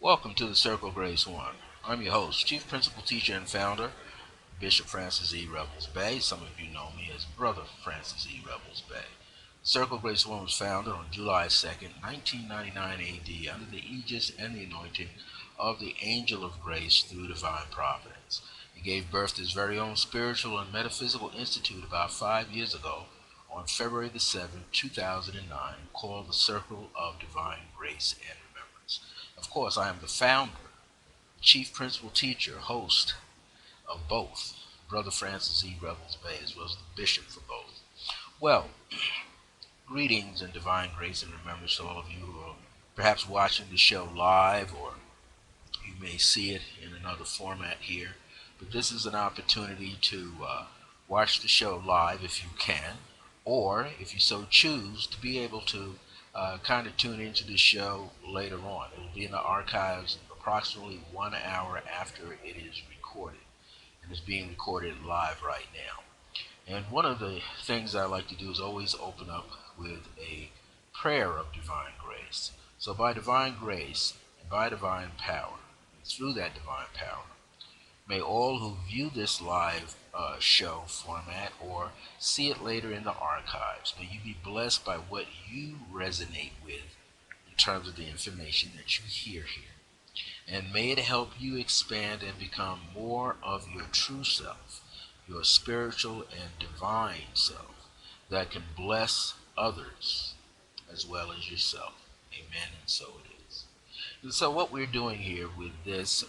Welcome to the Circle Grace One. I'm your host, Chief Principal Teacher and Founder, Bishop Francis E. Revels-Bey. Some of you know me as Brother Francis E. Revels-Bey. Circle Grace One was founded on July 2nd, 1999 AD under the aegis and the anointing of the Angel of Grace through divine providence. He gave birth to his very own spiritual and metaphysical institute about 5 years ago on February the 7th, 2009, called the Circle of Divine Grace and Remembrance. Of course, I am the founder, chief principal teacher, host of both, Brother Francis E. Revels-Bey, as well as the bishop for both. Well, greetings and divine grace and remembrance to all of you who are perhaps watching the show live, or you may see it in another format here. But this is an opportunity to watch the show live if you can, or if you so choose, to be able to kind of tune into the show later on. It will be in the archives approximately 1 hour after it is recorded, and it's being recorded live right now. And one of the things I like to do is always open up with a prayer of divine grace. So by divine grace and by divine power, and through that divine power, may all who view this live show format or see it later in the archives, may you be blessed by what you resonate with in terms of the information that you hear here. And may it help you expand and become more of your true self, your spiritual and divine self, that can bless others as well as yourself. Amen, and so it is. And so what we're doing here with this,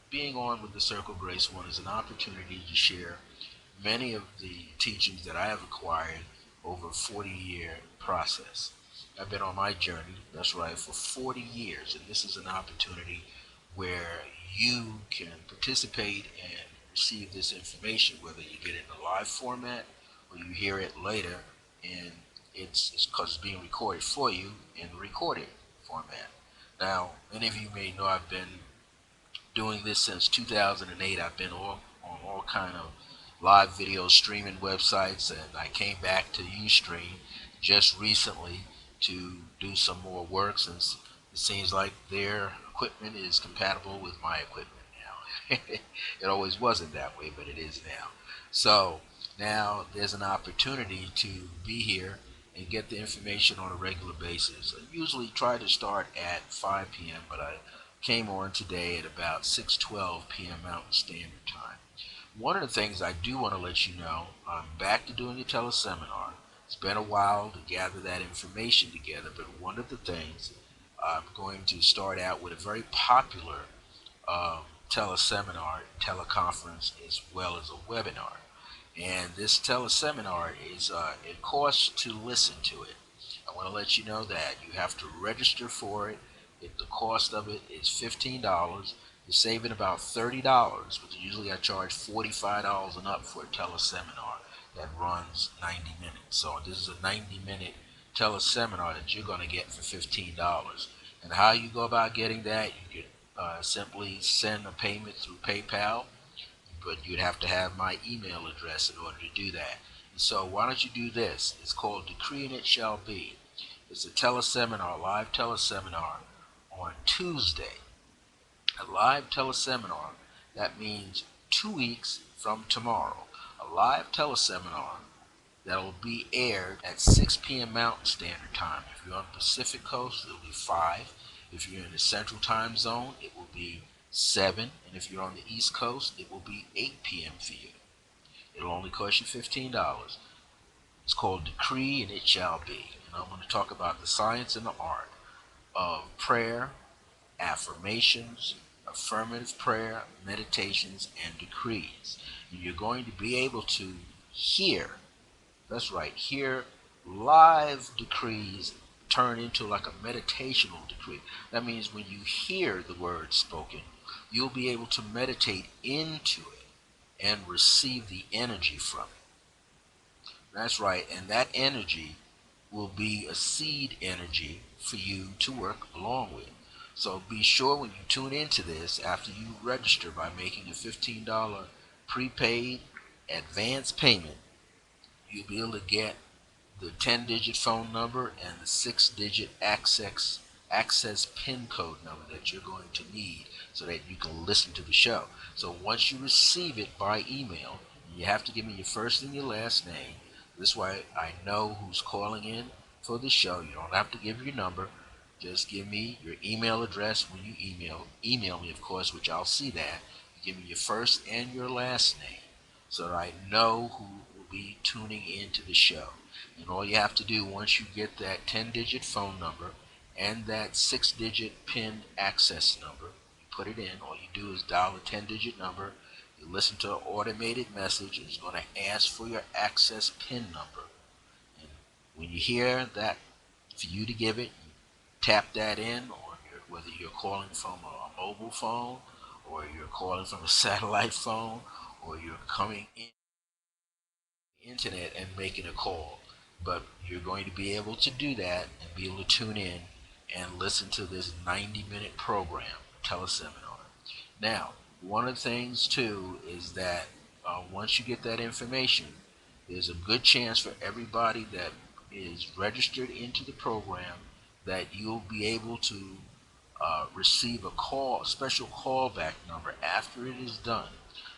being on with the Circle Grace One, is an opportunity to share many of the teachings that I have acquired over a 40-year process. I've been on my journey, that's right, for 40 years, and this is an opportunity where you can participate and receive this information, whether you get it in a live format or you hear it later, and it's because it's being recorded for you in the recorded format. Now, many of you may know I've been doing this since 2008. I've been on all kind of live video streaming websites, and I came back to Ustream just recently to do some more work, since it seems like their equipment is compatible with my equipment now. It always wasn't that way, but it is now. So now there's an opportunity to be here and get the information on a regular basis. I usually try to start at 5 p.m., but I came on today at about 6:12 p.m. Mountain Standard Time. One of the things I do want to let you know, I'm back to doing a teleseminar. It's been a while to gather that information together, but one of the things, I'm going to start out with a very popular teleseminar, teleconference, as well as a webinar. And this teleseminar is, it costs to listen to it. I want to let you know that you have to register for it. The cost of it is $15. You're saving about $30, but usually I charge $45 and up for a teleseminar that runs 90 minutes. So this is a 90-minute teleseminar that you're going to get for $15. And how you go about getting that, you can simply send a payment through PayPal, but you'd have to have my email address in order to do that. And so why don't you do this? It's called Decree and It Shall Be. It's a teleseminar, live teleseminar on Tuesday. A live teleseminar, that means 2 weeks from tomorrow. A live teleseminar that will be aired at 6 p.m. Mountain Standard Time. If you're on the Pacific Coast, it will be 5. If you're in the Central Time Zone, it will be 7. And if you're on the East Coast, it will be 8 p.m. for you. It'll only cost you $15. It's called Decree and It Shall Be. And I'm going to talk about the science and the art of prayer, affirmations, affirmative prayer, meditations, and decrees. And you're going to be able to hear, that's right, hear live decrees turn into like a meditational decree. That means when you hear the words spoken, you'll be able to meditate into it and receive the energy from it. That's right, and that energy will be a seed energy for you to work along with. So be sure when you tune into this, after you register by making a $15 prepaid advance payment, you'll be able to get the 10-digit phone number and the 6-digit access access PIN code number that you're going to need so that you can listen to the show. So once you receive it by email, you have to give me your first and your last name. This way I know who's calling in for the show. You don't have to give your number. Just give me your email address when you email me, of course, which I'll see that. Give me your first and your last name so that I know who will be tuning into the show. And all you have to do once you get that 10-digit phone number and that 6-digit PIN access number, you put it in. All you do is dial a 10-digit number. You listen to an automated message. It's going to ask for your access PIN number. And when you hear that, for you to give it, tap that in, or whether you're calling from a mobile phone, or you're calling from a satellite phone, or you're coming in the internet and making a call. But you're going to be able to do that and be able to tune in and listen to this 90-minute program, teleseminar. Now, one of the things too is that once you get that information, there's a good chance for everybody that is registered into the program that you'll be able to receive a special callback number after it is done,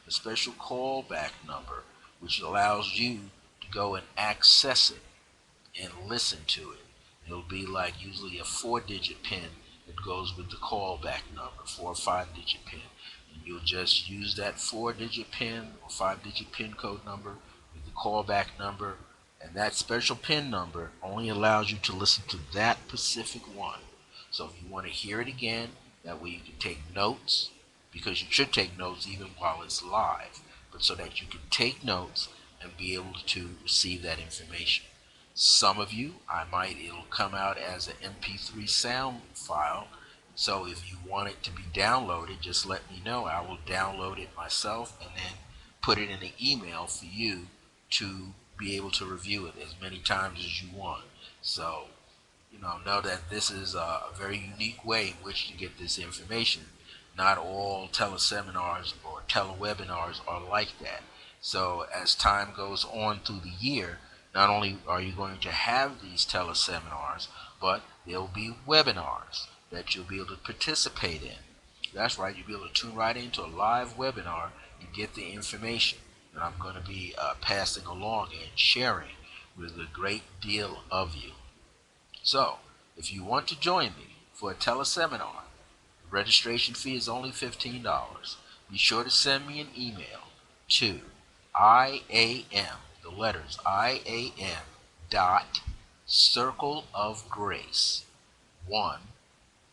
a special callback number which allows you to go and access it and listen to it. It'll be like usually a 4-digit pin that goes with the callback number, 4 or 5-digit pin. And you'll just use that 4-digit pin or 5-digit pin code number with the callback number, and that special pin number only allows you to listen to that specific one. So if you want to hear it again, that way you can take notes, because you should take notes even while it's live, but so that you can take notes and be able to receive that information. Some of you, it'll come out as an MP3 sound file. So if you want it to be downloaded, just let me know. I will download it myself and then put it in an email for you to be able to review it as many times as you want. So, know that this is a very unique way in which to get this information. Not all teleseminars or telewebinars are like that. So as time goes on through the year, not only are you going to have these teleseminars, but there will be webinars that you'll be able to participate in. That's right, you'll be able to tune right into a live webinar and get the information that I'm going to be passing along and sharing with a great deal of you. So, if you want to join me for a teleseminar, the registration fee is only $15. Be sure to send me an email to IAM, the letters IAM dot circle of grace 1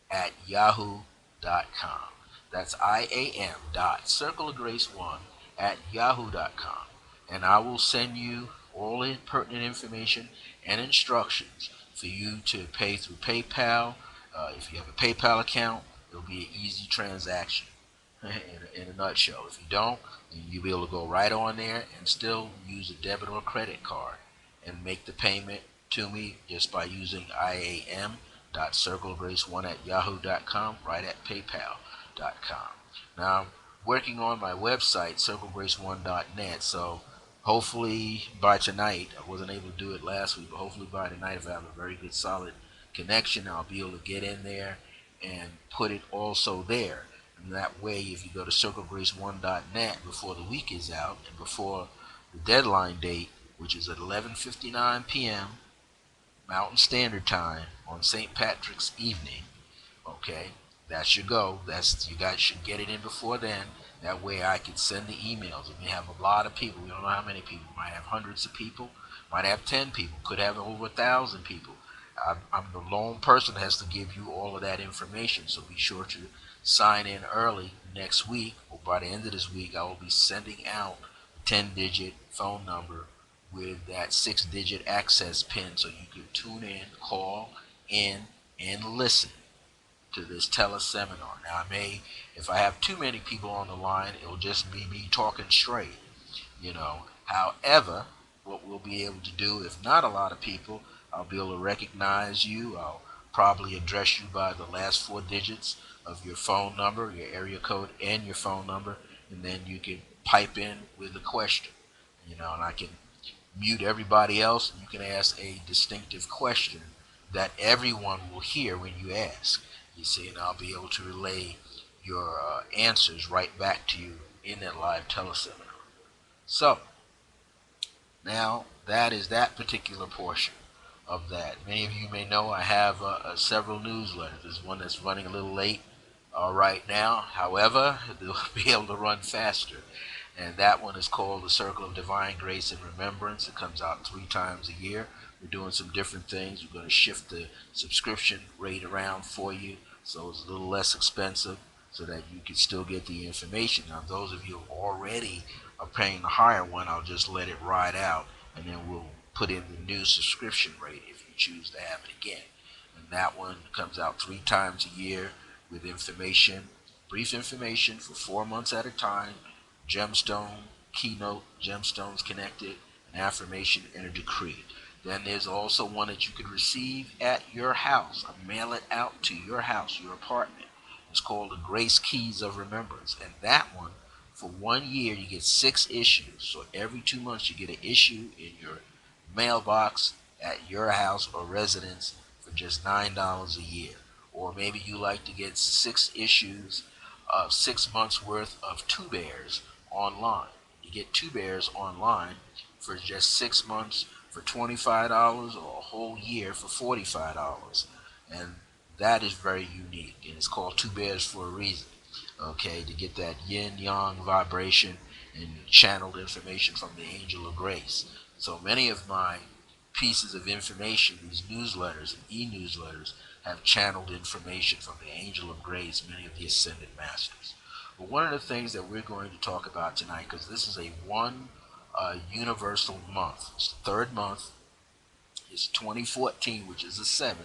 at yahoo.com. That's IAM dot circle of grace 1 at yahoo.com. And I will send you all the pertinent information and instructions for you to pay through PayPal. If you have a PayPal account, it'll be an easy transaction in a nutshell. If you don't, then you'll be able to go right on there and still use a debit or credit card and make the payment to me just by using iam.circlegrace1 at yahoo.com right at paypal.com. Now, I'm working on my website, circlegrace1.net, so hopefully by tonight, I wasn't able to do it last week, but hopefully by tonight, if I have a very good solid connection, I'll be able to get in there and put it also there. And that way, if you go to circlegrace1.net before the week is out and before the deadline date, which is at 11:59 p.m. Mountain Standard Time on St. Patrick's evening, okay, that's your go. You guys should get it in before then. That way I can send the emails. And we have a lot of people. We don't know how many people. Might have hundreds of people. Might have 10 people. Could have over 1,000 people. I'm the lone person that has to give you all of that information. So be sure to sign in early next week, or by the end of this week, I will be sending out a 10-digit phone number with that 6-digit access pin so you can tune in, call in, and listen to this teleseminar. Now, if I have too many people on the line, it'll just be me talking straight, However, what we'll be able to do, if not a lot of people, I'll be able to recognize you. I'll probably address you by the last 4 digits of your phone number, your area code, and your phone number, and then you can pipe in with a question, and I can mute everybody else, and you can ask a distinctive question that everyone will hear when you ask. You see, and I'll be able to relay your answers right back to you in that live teleseminar. So, now that is that particular portion of that. Many of you may know I have several newsletters. There's one that's running a little late right now. However, they'll be able to run faster. And that one is called The Circle of Divine Grace and Remembrance. It comes out 3 times a year. We're doing some different things. We're going to shift the subscription rate around for you so it's a little less expensive so that you can still get the information. Now, those of you who already are paying the higher one, I'll just let it ride out and then we'll put in the new subscription rate if you choose to have it again. And that one comes out 3 times a year with information, brief information for 4 months at a time, gemstone, keynote, gemstones connected, an affirmation, and a decree. Then there's also one that you could receive at your house. I mail it out to your house, your apartment. It's called the Grace Keys of Remembrance. And that one, for 1 year, you get 6 issues. So every 2 months, you get an issue in your mailbox at your house or residence for just $9 a year. Or maybe you like to get 6 issues of 6 months worth of Two Bears online. You get Two Bears online for just 6 months for $25 or a whole year for $45. And that is very unique. And it's called Two Bears for a reason. Okay, to get that yin yang vibration and channeled information from the angel of grace. So many of my pieces of information, these newsletters and e-newsletters, have channeled information from the angel of grace, many of the ascended masters. But one of the things that we're going to talk about tonight, because this is a one universal month, it's the 3rd month, it's 2014, which is the 7th,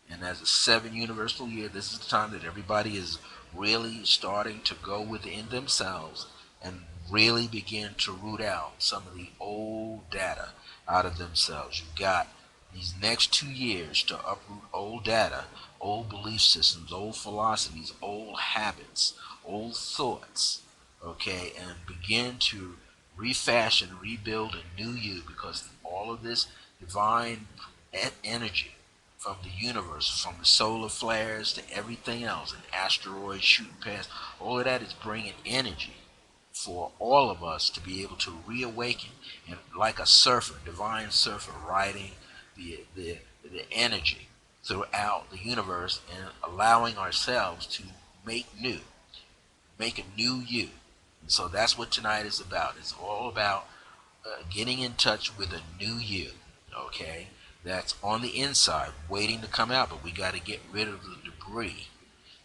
and as a 7 universal year, this is the time that everybody is really starting to go within themselves and really begin to root out some of the old data out of themselves. You've got these next 2 years to uproot old data, old belief systems, old philosophies, old habits, old thoughts, okay, and begin to refashion, rebuild a new you, because all of this divine energy from the universe, from the solar flares to everything else, and asteroids shooting past, all of that is bringing energy for all of us to be able to reawaken, and like a surfer, divine surfer, riding the energy throughout the universe and allowing ourselves to make a new you. And so that's what tonight is about. It's all about getting in touch with a new you, okay? That's on the inside, waiting to come out, but we got to get rid of the debris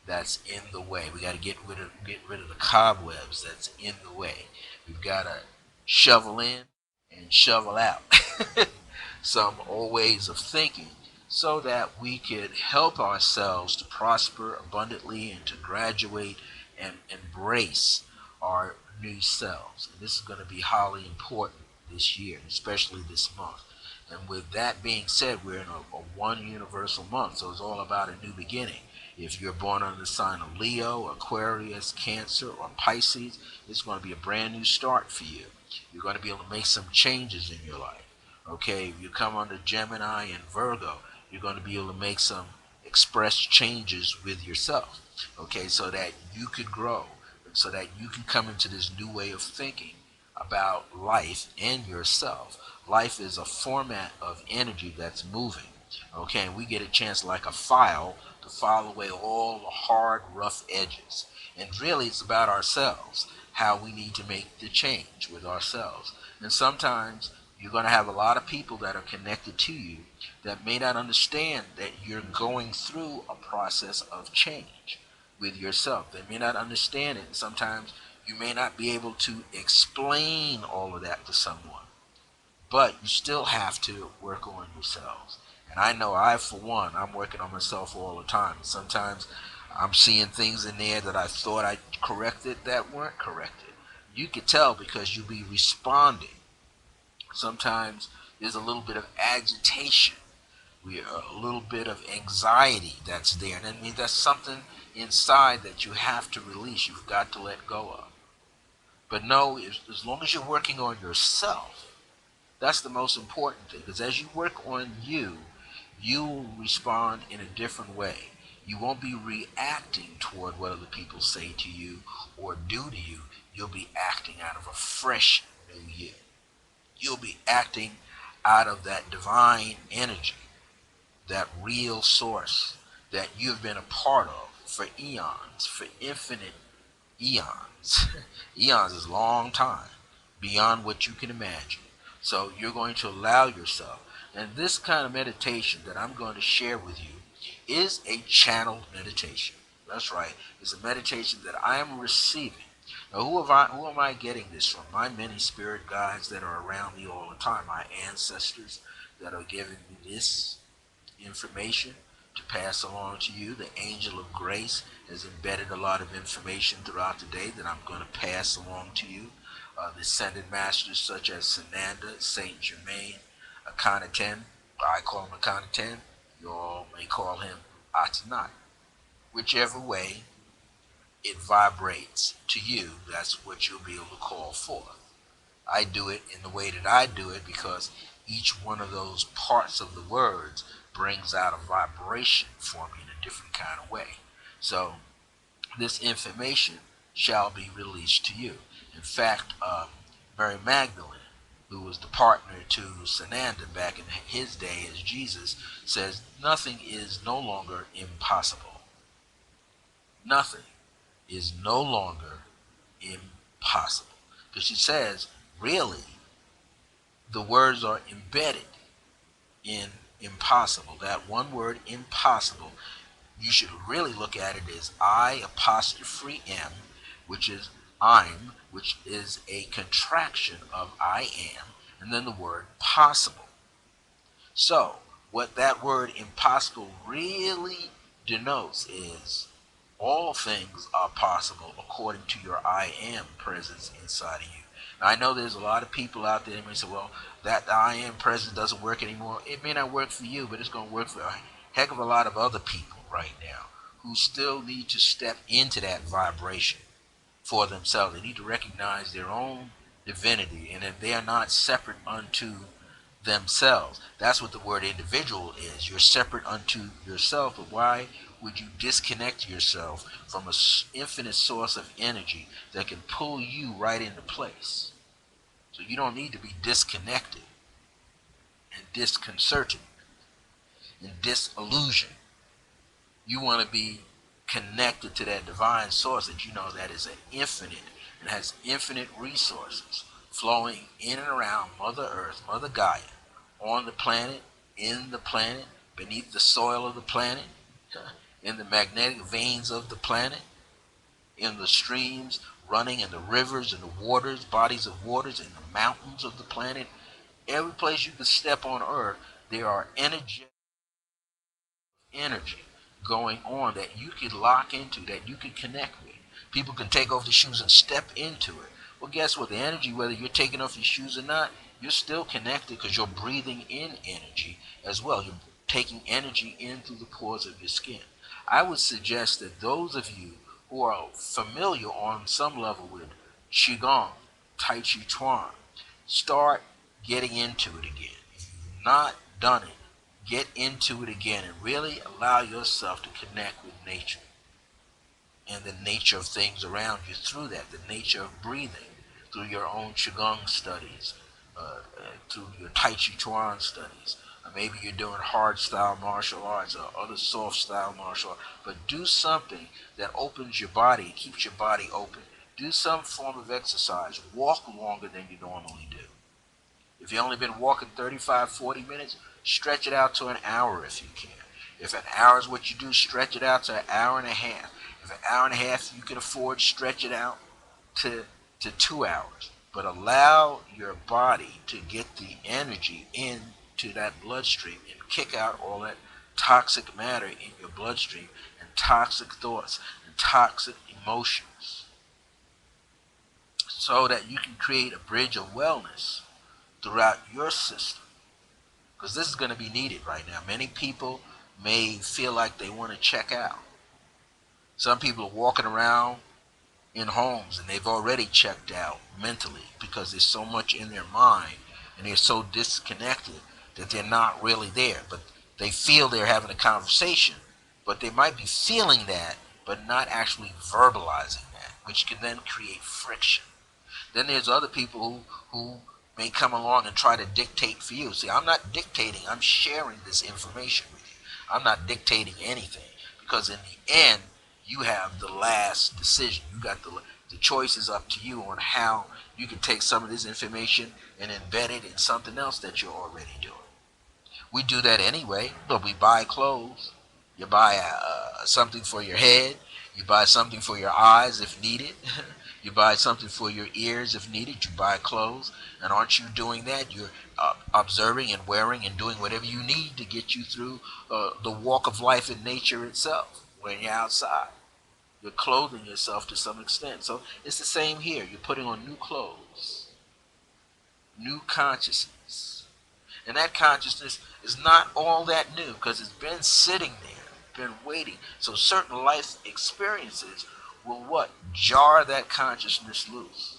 that's in the way. We got to get rid of the cobwebs that's in the way. We've got to shovel in and shovel out some old ways of thinking so that we could help ourselves to prosper abundantly and to graduate and embrace our new selves. And this is going to be highly important this year, especially this month. And with that being said, we're in a one universal month, so it's all about a new beginning. If you're born under the sign of Leo, Aquarius, Cancer, or Pisces, it's going to be a brand new start for you. You're going to be able to make some changes in your life. Okay, if you come under Gemini and Virgo, you're going to be able to make some express changes with yourself. Okay, so that you could grow, so that you can come into this new way of thinking about life and yourself. Life is a format of energy that's moving. Okay, and we get a chance like a file to file away all the hard, rough edges. And really it's about ourselves, how we need to make the change with ourselves. And sometimes you're going to have a lot of people that are connected to you that may not understand that you're going through a process of change with yourself. They may not understand it. And sometimes you may not be able to explain all of that to someone. But you still have to work on yourselves. And I know for one, I'm working on myself all the time. Sometimes I'm seeing things in there that I thought I corrected that weren't corrected. You can tell because you'll be responding. Sometimes there's a little bit of agitation. A little bit of anxiety that's there. And I mean, that's something inside that you have to release. You've got to let go of. But no, as long as you're working on yourself, that's the most important thing. Because as you work on you, you will respond in a different way. You won't be reacting toward what other people say to you or do to you. You'll be acting out of a fresh new you. You'll be acting out of that divine energy, that real source that you've been a part of for eons, for infinite eons. Eons is a long time, beyond what you can imagine. So you're going to allow yourself. And this kind of meditation that I'm going to share with you is a channeled meditation. That's right. It's a meditation that I am receiving. Now, who am I getting this from? My many spirit guides that are around me all the time, my ancestors that are giving me this information to pass along to you. The angel of grace has embedded a lot of information throughout the day that I'm going to pass along to you. The ascended masters such as Sananda, Saint Germain, Akhenaten, I call him Akhenaten, you all may call him Atenat. Whichever way it vibrates to you, that's what you'll be able to call forth. I do it in the way that I do it because each one of those parts of the words brings out a vibration for me in a different kind of way. So this information shall be released to you. In fact, Mary Magdalene, who was the partner to Sananda back in his day as Jesus, says nothing is no longer impossible. Nothing is no longer impossible. Because she says, really, the words are embedded in impossible. That one word, impossible, you should really look at it as I apostrophe M, which is I'm, which is a contraction of I am, and then the word possible. So, what that word impossible really denotes is all things are possible according to your I am presence inside of you. Now, I know there's a lot of people out there that may say, well, that I am presence doesn't work anymore. It may not work for you, but it's going to work for a heck of a lot of other people right now who still need to step into that vibration for themselves. They need to recognize their own divinity and that they are not separate unto themselves. That's what the word individual is. You're separate unto yourself, but why would you disconnect yourself from an infinite source of energy that can pull you right into place? So you don't need to be disconnected and disconcerted and disillusioned. You want to be connected to that divine source that you know that is an infinite and has infinite resources flowing in and around Mother Earth, Mother Gaia, on the planet, in the planet, beneath the soil of the planet, in the magnetic veins of the planet, in the streams running, in the rivers, in the waters, bodies of waters, in the mountains of the planet. Every place you can step on Earth, there are energy going on that you could lock into, that you could connect with. People can take off the shoes and step into it. Well, guess what? The energy, whether you're taking off your shoes or not, you're still connected because you're breathing in energy as well. You're taking energy in through the pores of your skin. I would suggest that those of you who are familiar on some level with Qigong, Tai Chi Chuan, start getting into it again. If you've not done it, get into it again and really allow yourself to connect with nature and the nature of things around you through that, the nature of breathing, through your own Qigong studies, through your Tai Chi Chuan studies. Maybe you're doing hard style martial arts or other soft style martial arts, but do something that opens your body, keeps your body open. Do some form of exercise. Walk longer than you normally do. If you've only been walking 35, 40 minutes, stretch it out to an hour if you can. If an hour is what you do, stretch it out to an hour and a half. If an hour and a half you can afford, stretch it out to 2 hours. But allow your body to get the energy into that bloodstream and kick out all that toxic matter in your bloodstream and toxic thoughts and toxic emotions so that you can create a bridge of wellness throughout your system, because this is going to be needed right now. Many people may feel like they want to check out. Some people are walking around in homes and they've already checked out mentally because there's so much in their mind and they're so disconnected that they're not really there. But They feel they're having a conversation, but they might be feeling that, but not actually verbalizing that, which can then create friction. Then there's other people who may come along and try to dictate for you. See, I'm not dictating, I'm sharing this information with you. I'm not dictating anything because in the end, you have the last decision. You got the choice is up to you on how you can take some of this information and embed it in something else that you're already doing. We do that anyway. Look, we buy clothes. You buy something for your head. You buy something for your eyes if needed. You buy something for your ears if needed. You buy clothes. And aren't you doing that? You're observing and wearing and doing whatever you need to get you through the walk of life in nature itself when you're outside. You're clothing yourself to some extent. So it's the same here. You're putting on new clothes, new consciousness. And that consciousness is not all that new because it's been sitting there, been waiting. So certain life experiences will what? Jar that consciousness loose.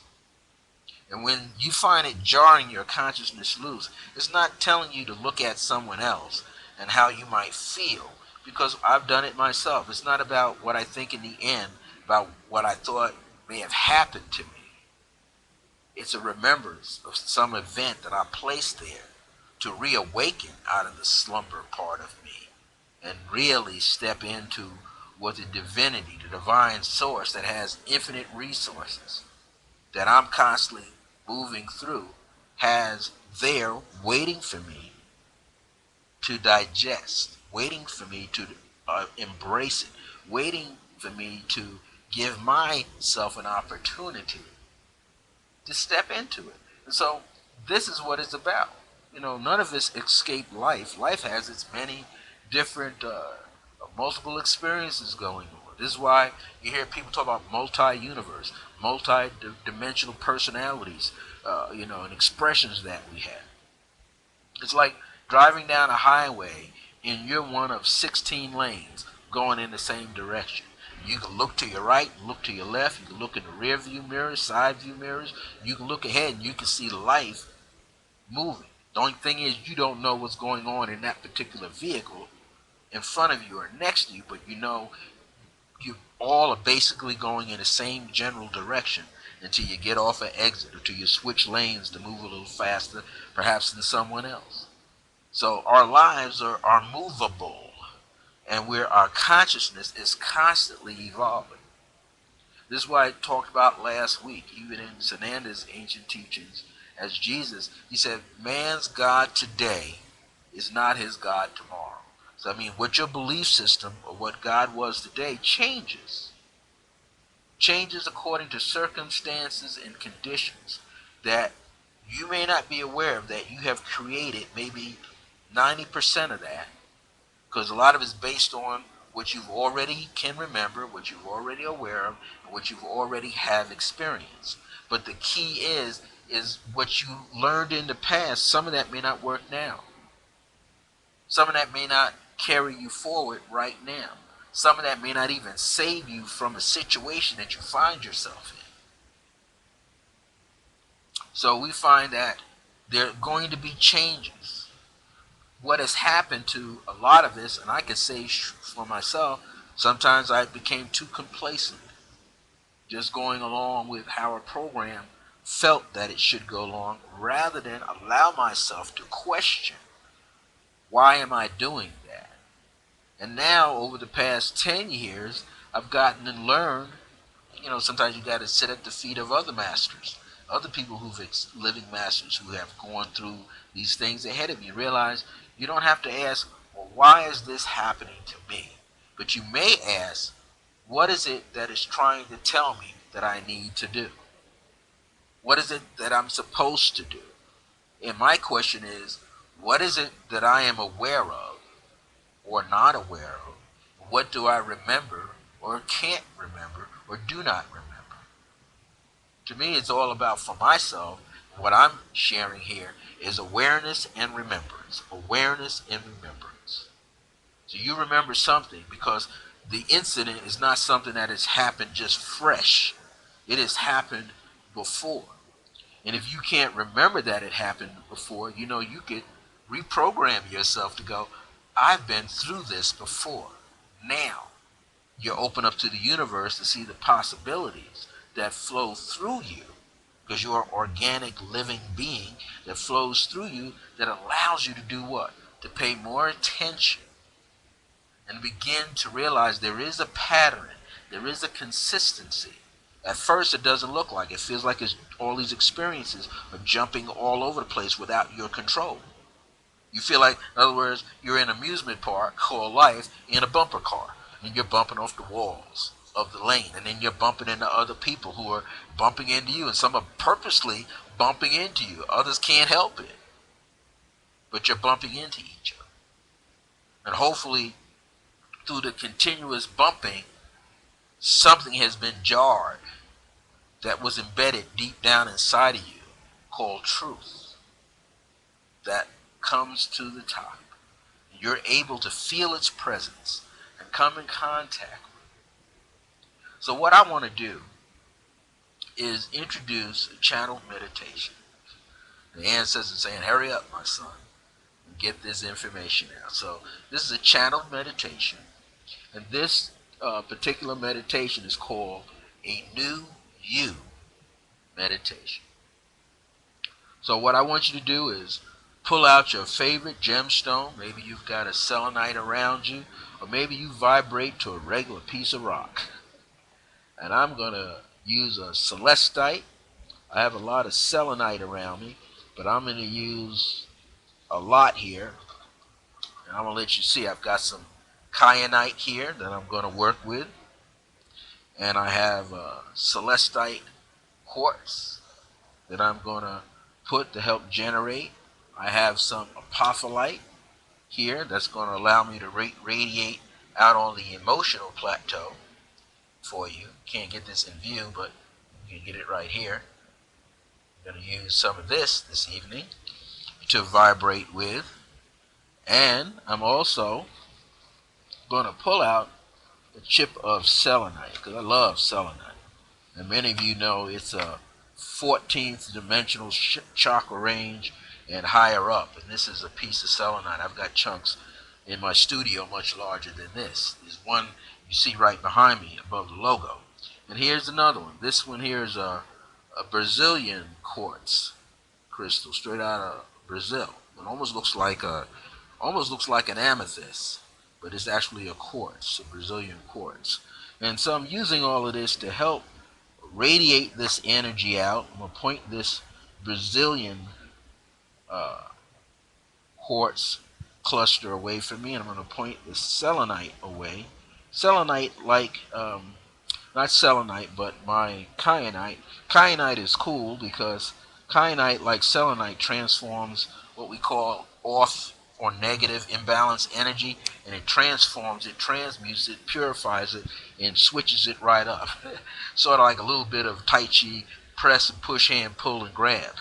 And when you find it jarring your consciousness loose, it's not telling you to look at someone else and how you might feel. Because I've done it myself. It's not about what I think in the end, about what I thought may have happened to me. It's a remembrance of some event that I placed there to reawaken out of the slumber part of me and really step into what the divinity, the divine source that has infinite resources that I'm constantly moving through has there waiting for me to digest, waiting for me to embrace it, waiting for me to give myself an opportunity to step into it. And so this is what it's about. None of us escape life. Life has its many different multiple experiences going on. This is why you hear people talk about multi-universe, multi-dimensional personalities, and expressions that we have. It's like driving down a highway and you're one of 16 lanes going in the same direction. You can look to your right, look to your left, you can look in the rear view mirrors, side view mirrors, you can look ahead and you can see life moving. The only thing is you don't know what's going on in that particular vehicle in front of you or next to you, but you all are basically going in the same general direction until you get off an exit or until you switch lanes to move a little faster, perhaps than someone else. So our lives are movable, and where our consciousness is constantly evolving. This is what I talked about last week, even in Sananda's ancient teachings, as Jesus, he said, man's God today is not his God tomorrow. So what your belief system or what God was today changes. Changes according to circumstances and conditions that you may not be aware of, that you have created maybe 90% of that, because a lot of it's based on what you've already can remember, what you're already aware of, and what you've already have experienced. But the key is what you learned in the past. Some of that may not work now. Some of that may not carry you forward right now. Some of that may not even save you from a situation that you find yourself in. So we find that there are going to be changes. What has happened to a lot of us, and I can say for myself, sometimes I became too complacent, just going along with how a program felt that it should go along, rather than allow myself to question, why am I doing that? And now, over the past 10 years, I've gotten to learn, sometimes you got to sit at the feet of other masters, other people living masters who have gone through these things ahead of you. Realize you don't have to ask, well, why is this happening to me? But you may ask, what is it that is trying to tell me that I need to do? What is it that I'm supposed to do? And my question is, what is it that I am aware of or not aware of? What do I remember or can't remember or do not remember? To me, it's all about, for myself, what I'm sharing here is awareness and remembrance. Awareness and remembrance. So you remember something because the incident is not something that has happened just fresh. It has happened before. And if you can't remember that it happened before, you could reprogram yourself to go, I've been through this before. Now you're open up to the universe to see the possibilities that flow through you, because you're an organic living being that flows through you, that allows you to do what? To pay more attention and begin to realize there is a pattern, there is a consistency. At first it doesn't look like it. It feels like all these experiences are jumping all over the place without your control. You feel like, in other words, you're in an amusement park called life in a bumper car, and you're bumping off the walls of the lane, and then you're bumping into other people who are bumping into you, and some are purposely bumping into you. Others can't help it, but you're bumping into each other. And hopefully, through the continuous bumping, something has been jarred that was embedded deep down inside of you, called truth, that comes to the top. You're able to feel its presence and come in contact with it. So what I want to do is introduce a channeled meditation. The ancestors saying, hurry up, my son, and get this information out. So this is a channeled meditation. And this particular meditation is called a New You meditation. So what I want you to do is pull out your favorite gemstone. Maybe you've got a selenite around you, or maybe you vibrate to a regular piece of rock. And I'm going to use a celestite. I have a lot of selenite around me, but I'm going to use a lot here. And I'm going to let you see I've got some kyanite here that I'm going to work with. And I have a celestite quartz that I'm going to put to help generate. I have some apophyllite here that's going to allow me to radiate out on the emotional plateau for you. Can't get this in view, but you can get it right here. I'm going to use some of this evening to vibrate with. And I'm also going to pull out a chip of selenite, because I love selenite. And many of you know it's a 14th dimensional chakra range and higher up. And this is a piece of selenite. I've got chunks in my studio much larger than this. There's one you see right behind me above the logo. And here's another one. This one here is a Brazilian quartz crystal, straight out of Brazil. It almost looks like an amethyst, but it's actually a quartz, a Brazilian quartz. And so I'm using all of this to help radiate this energy out. I'm going to point this Brazilian quartz cluster away from me, and I'm going to point the selenite away. Selenite, not selenite, but my kyanite. Kyanite is cool because kyanite, like selenite, transforms what we call off or negative imbalance energy, and it transforms it, transmutes it, purifies it, and switches it right up. Sort of like a little bit of Tai Chi, press and push, hand, pull and grab.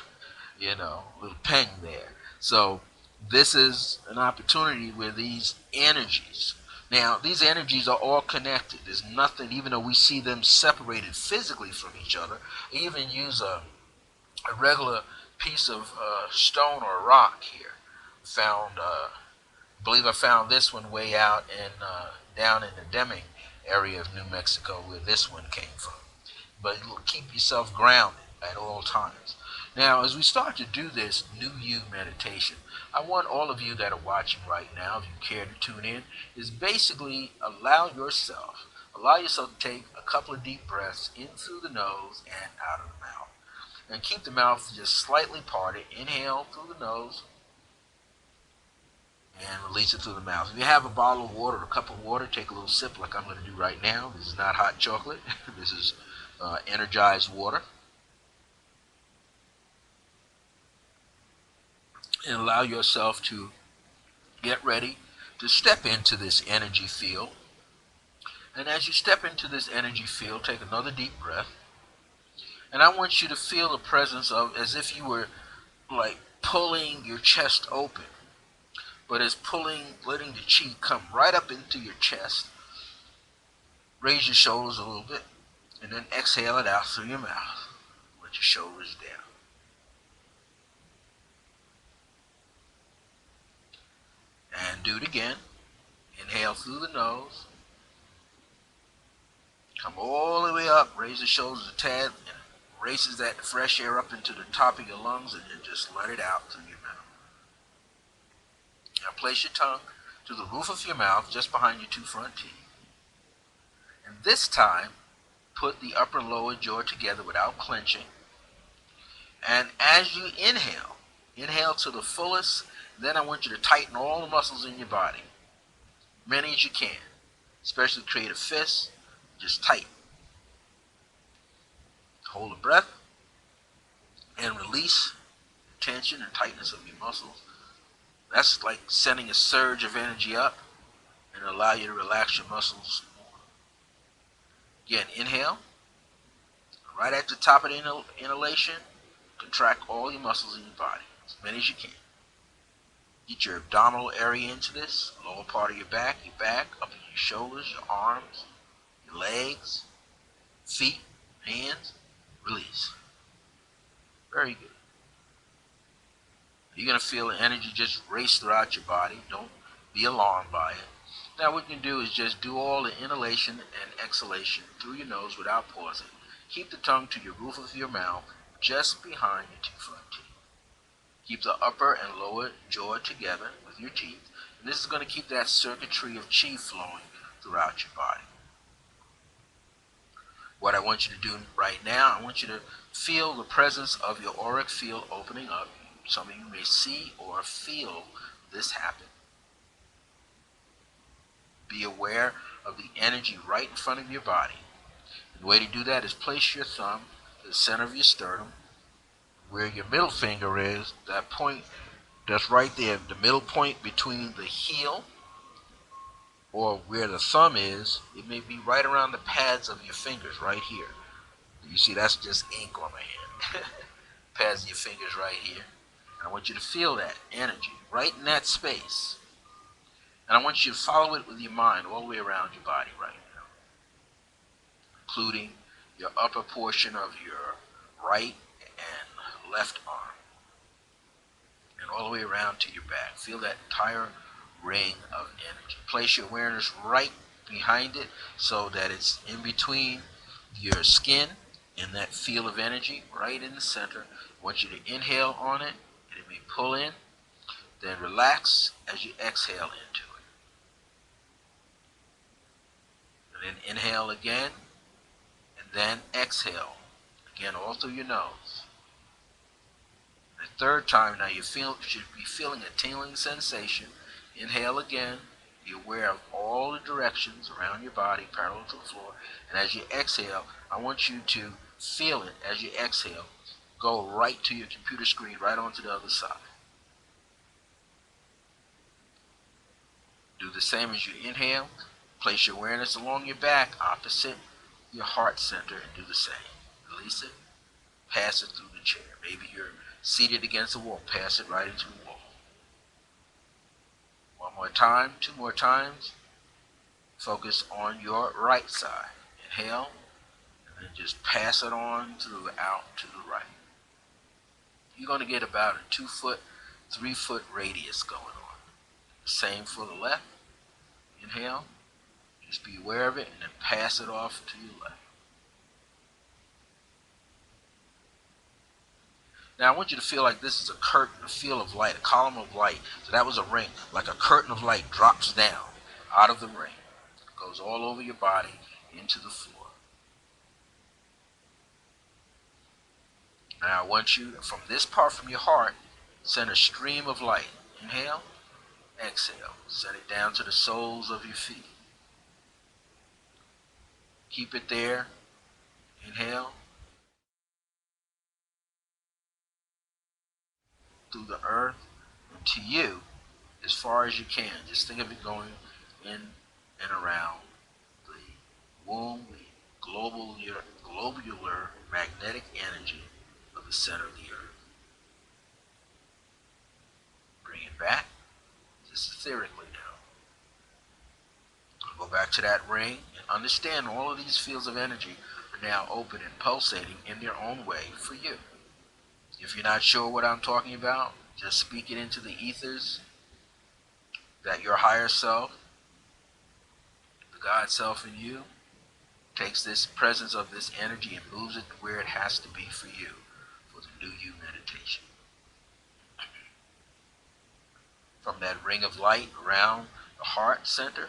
A little ping there. So this is an opportunity where these energies, now these energies are all connected. There's nothing, even though we see them separated physically from each other, even use a regular piece of stone or rock here. I believe I found this one way out down in the Deming area of New Mexico, where this one came from. But it'll keep yourself grounded at all times. Now, as we start to do this New You meditation, I want all of you that are watching right now, if you care to tune in, is basically allow yourself to take a couple of deep breaths in through the nose and out of the mouth. And keep the mouth just slightly parted. Inhale through the nose and release it through the mouth. If you have a bottle of water or a cup of water, take a little sip like I'm going to do right now. This is not hot chocolate. This is energized water. And allow yourself to get ready to step into this energy field. And as you step into this energy field, take another deep breath. And I want you to feel the presence of, as if you were like pulling your chest open. But as letting the chi come right up into your chest. Raise your shoulders a little bit. And then exhale it out through your mouth. Let your shoulders down. And do it again. Inhale through the nose. Come all the way up. Raise the shoulders a tad. And races that fresh air up into the top of your lungs, and then just let it out through your mouth. Now place your tongue to the roof of your mouth just behind your two front teeth. And this time, put the upper and lower jaw together without clenching. And as you inhale, inhale to the fullest. Then I want you to tighten all the muscles in your body, many as you can. Especially create a fist, just tighten. Hold the breath and release the tension and tightness of your muscles. That's like sending a surge of energy up and allow you to relax your muscles more. Again, inhale. Right at the top of the inhalation, contract all your muscles in your body, as many as you can. Get your abdominal area into this, lower part of your back, up in your shoulders, your arms, your legs, feet, hands. Release. Very good. You're going to feel the energy just race throughout your body. Don't be alarmed by it. Now what you can do is just do all the inhalation and exhalation through your nose without pausing. Keep the tongue to your roof of your mouth, just behind your two front teeth. Keep the upper and lower jaw together with your teeth. And this is going to keep that circuitry of chi flowing throughout your body. What I want you to do right now, I want you to feel the presence of your auric field opening up. Some of you may see or feel this happen. Be aware of the energy right in front of your body. The way to do that is place your thumb to the center of your sternum, where your middle finger is, that point that's right there, the middle point between the heel, or where the thumb is, it may be right around the pads of your fingers right here. You see, that's just ink on my hand. Pads of your fingers right here. And I want you to feel that energy right in that space. And I want you to follow it with your mind all the way around your body right now, including your upper portion of your right and left arm, and all the way around to your back. Feel that entire ring of energy. Place your awareness right behind it so that it's in between your skin and that field of energy right in the center. I want you to inhale on it, and it may pull in, then relax as you exhale into it. And then inhale again, and then exhale again all through your nose. The third time, now you should be feeling a tingling sensation. Inhale again. Be aware of all the directions around your body parallel to the floor. And as you exhale, I want you to feel it as you exhale. Go right to your computer screen, right onto the other side. Do the same as you inhale. Place your awareness along your back, opposite your heart center, and do the same. Release it. Pass it through the chair. Maybe you're seated against the wall. Pass it right into the wall. One more time, two more times. Focus on your right side. Inhale, and then just pass it on through out to the right. You're going to get about a 2 foot, 3 foot radius going on. Same for the left. Inhale, just be aware of it, and then pass it off to your left. Now I want you to feel like this is a curtain, a field of light, a column of light. So that was a ring, like a curtain of light drops down out of the ring. It goes all over your body into the floor. Now I want you, from this part from your heart, send a stream of light. Inhale, exhale. Send it down to the soles of your feet. Keep it there. Inhale. Through the earth and to you as far as you can. Just think of it going in and around the womb, the globular magnetic energy of the center of the earth. Bring it back, just etherically now. Go back to that ring and understand all of these fields of energy are now open and pulsating in their own way for you. If you're not sure what I'm talking about, just speak it into the ethers that your higher self The God self in you takes this presence of this energy and moves it where it has to be for you for the new you meditation. From that ring of light around the heart center,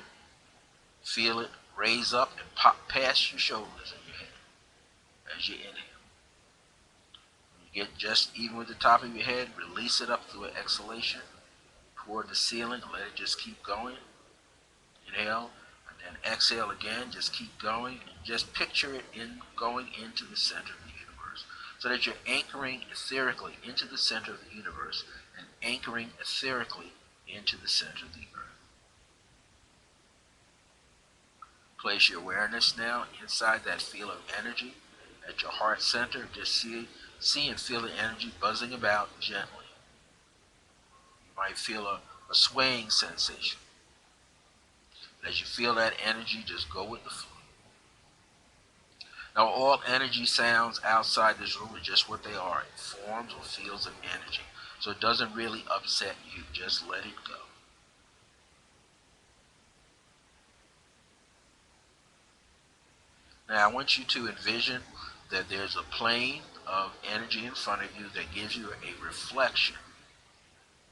feel it raise up and pop past your shoulders and your head as you inhale. When you get just even with the top of your head, release it up through an exhalation toward the ceiling. Let it just keep going. Inhale and then exhale again. Just keep going. And just picture it going into the center of the universe, so that you're anchoring etherically into the center of the universe and anchoring etherically into the center of the earth. Place your awareness now inside that field of energy at your heart center. Just see and feel the energy buzzing about gently. You might feel a swaying sensation. As you feel that energy, just go with the flow. Now, all energy sounds outside this room are just what they are, forms or fields of energy. So it doesn't really upset you. Just let it go. Now, I want you to envision that there's a plane of energy in front of you that gives you a reflection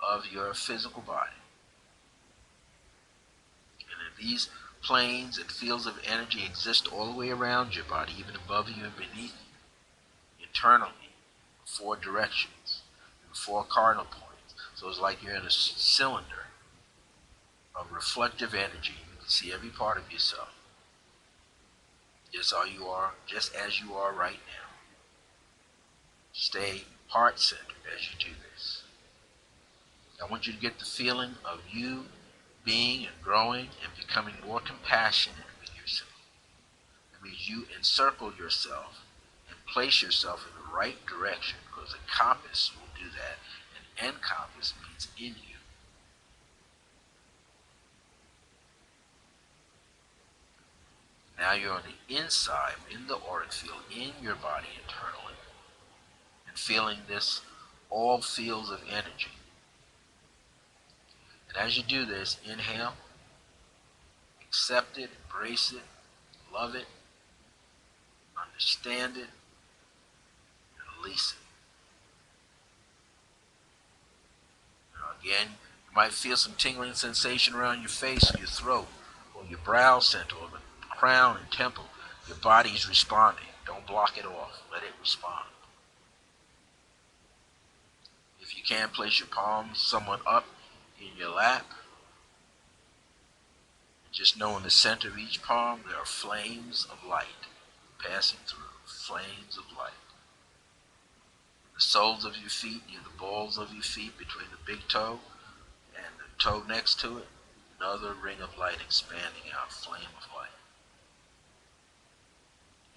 of your physical body. And if these planes and fields of energy exist all the way around your body, even above you and beneath you, internally, 4 directions, and 4 cardinal points. So it's like you're in a cylinder of reflective energy. You can see every part of yourself. Just as you are right now. Stay heart-centered as you do this. I want you to get the feeling of you being and growing and becoming more compassionate with yourself. That means you encircle yourself and place yourself in the right direction, because a compass will do that. An end compass means in you. Now you're on the inside, in the auric field, in your body internally, and feeling this, all fields of energy. And as you do this, inhale, accept it, embrace it, love it, understand it, and release it. Now again, you might feel some tingling sensation around your face or your throat or your brow center or the crown and temple. Your body is responding. Don't block it off. Let it respond. If you can, place your palms somewhat up in your lap. Just know in the center of each palm there are flames of light passing through. Flames of light. The soles of your feet, near the balls of your feet, between the big toe and the toe next to it, another ring of light expanding out, flame of light.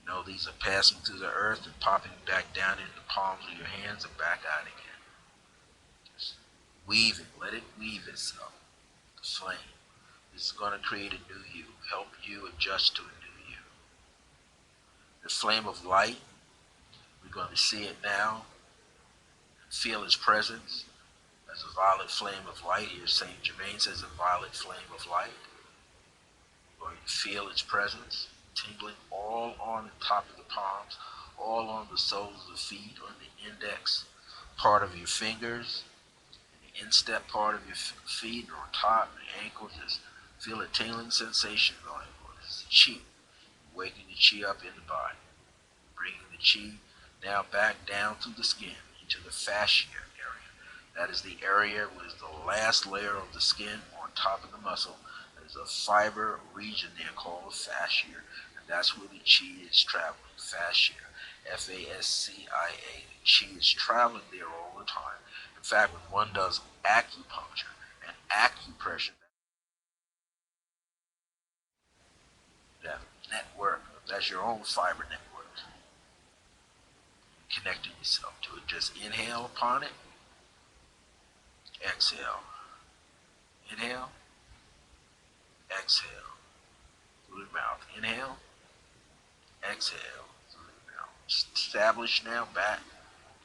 You know these are passing through the earth and popping back down into the palms of your hands and back out again. Just weave it, let it weave itself. The flame. This is going to create a new you, help you adjust to a new you. The flame of light, we're going to see it now, feel its presence as a violet flame of light. Here Saint Germain says a violet flame of light. We're going to feel its presence, tingling all on the top of the palms, all on the soles of the feet, on the index part of your fingers, the instep part of your feet, or on top, the ankle. Just feel a tingling sensation going on. This is the chi, waking the chi up in the body, bringing the chi now back down through the skin into the fascia area. That is the area with the last layer of the skin on top of the muscle. There's a fiber region there called the fascia, and that's where the chi is traveling. Fascia, F-A-S-C-I-A. The chi is traveling there all the time. In fact, when one does acupuncture and acupressure, that network, that's your own fiber network. Connecting yourself to it. Just inhale upon it. Exhale. Inhale. Exhale. Through the mouth. Inhale. Exhale. Through the mouth. Establish now back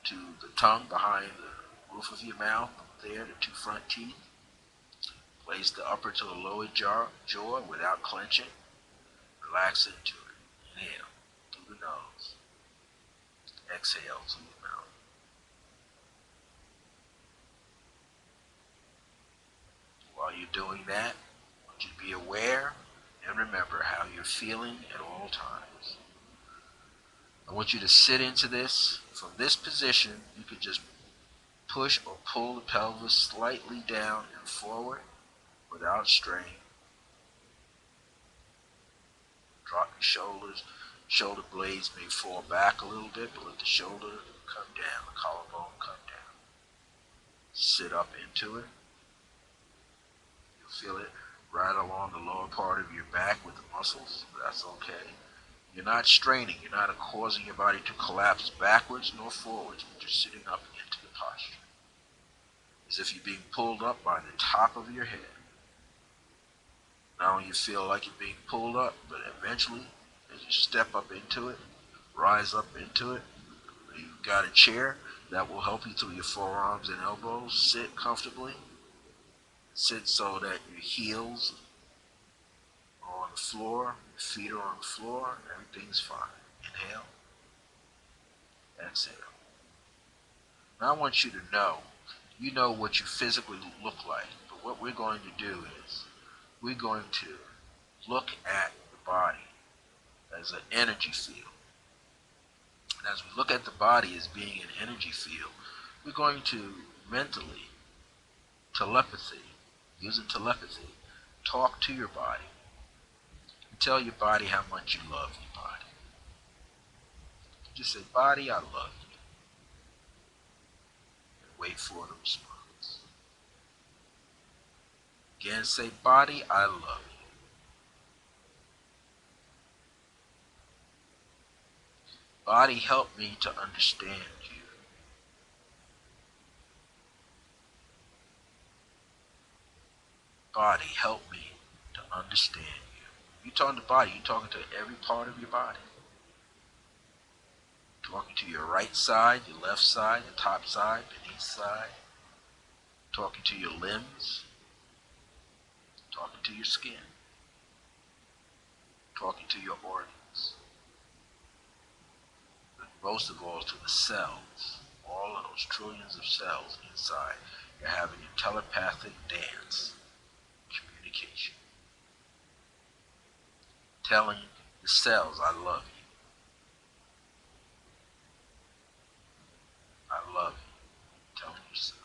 to the tongue behind the roof of your mouth. There, the 2 front teeth. Place the upper to the lower jaw without clenching. Relax into it. Inhale through the nose. Exhale through the mouth. While you're doing that, I want you to be aware and remember how you're feeling at all times. I want you to sit into this. From this position, you could just push or pull the pelvis slightly down and forward without strain. Drop your shoulders. Shoulder blades may fall back a little bit, but let the shoulder come down, the collarbone come down. Sit up into it. You'll feel it right along the lower part of your back with the muscles. That's okay. You're not straining. You're not causing your body to collapse backwards nor forwards, but you're sitting up into the posture. As if you're being pulled up by the top of your head. Not only you feel like you're being pulled up, but eventually, as you step up into it, rise up into it, you've got a chair that will help you through your forearms and elbows. Sit comfortably. Sit so that your heels are on the floor, your feet are on the floor, everything's fine. Inhale, exhale. Now I want you to know, you know what you physically look like, but what we're going to do is, we're going to look at the body as an energy field. And as we look at the body as being an energy field, we're going to mentally, using telepathy, talk to your body and tell your body how much you love your body. Just say, body, I love you. And wait for the response. Again, say, body, I love you. Body, help me to understand you. Body, help me to understand you. You're talking to body, you're talking to every part of your body. Talking to your right side, your left side, the top side, beneath side. Talking to your limbs. Talking to your skin. Talking to your organs. But most of all to the cells. All of those trillions of cells inside. You're having a telepathic dance. Communication. Telling the cells, I love you. I love you. Telling yourself.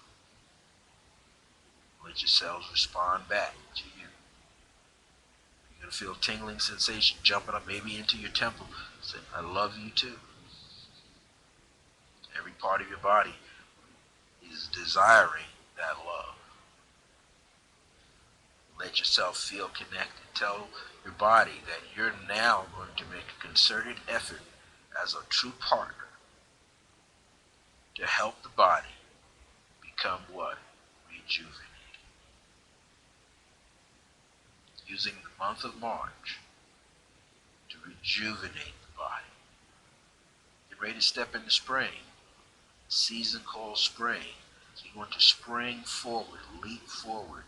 Let your cells respond back to you. You're going to feel tingling sensation jumping up maybe into your temple. Say, I love you too. Every part of your body is desiring that love. Let yourself feel connected. Tell your body that you're now going to make a concerted effort as a true partner to help the body become what? Rejuvenated. Using the month of March to rejuvenate the body. Get ready to step into spring. Season called spring. So you want to spring forward, leap forward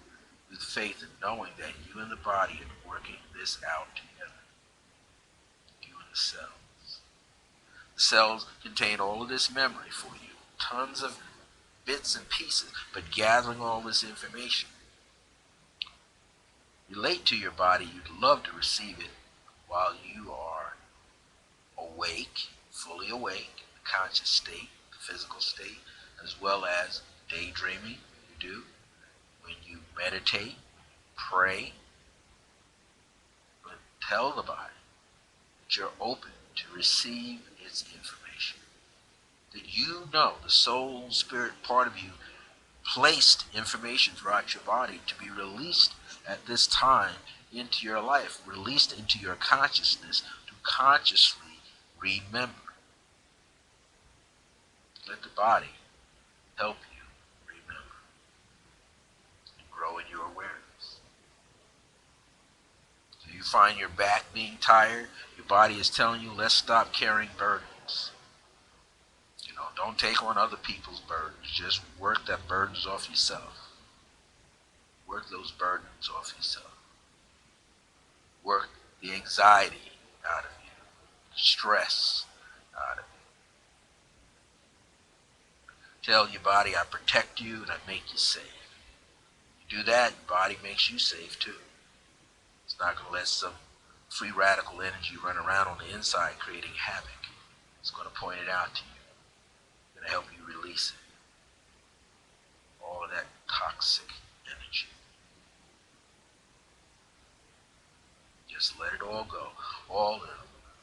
with faith and knowing that you and the body are working this out together. You and the cells. The cells contain all of this memory for you. Tons of bits and pieces, but gathering all this information. Relate to your body. You'd love to receive it while you are awake, fully awake, the conscious state, the physical state, as well as daydreaming. You do when you meditate, pray. But tell the body that you're open to receive its information. That you know the soul, spirit part of you placed information throughout your body to be released at this time into your life, released into your consciousness to consciously remember. Let the body help you remember and grow in your awareness. So you find your back being tired, your body is telling you, let's stop carrying burdens. Don't take on other people's burdens. Just work that burdens off yourself. Work those burdens off yourself. Work the anxiety out of you, the stress out of you. Tell your body, I protect you and I make you safe. You do that, your body makes you safe too. It's not going to let some free radical energy run around on the inside creating havoc. It's going to point it out to you. It's going to help you release it. All of that toxic energy. Just let it all go. All the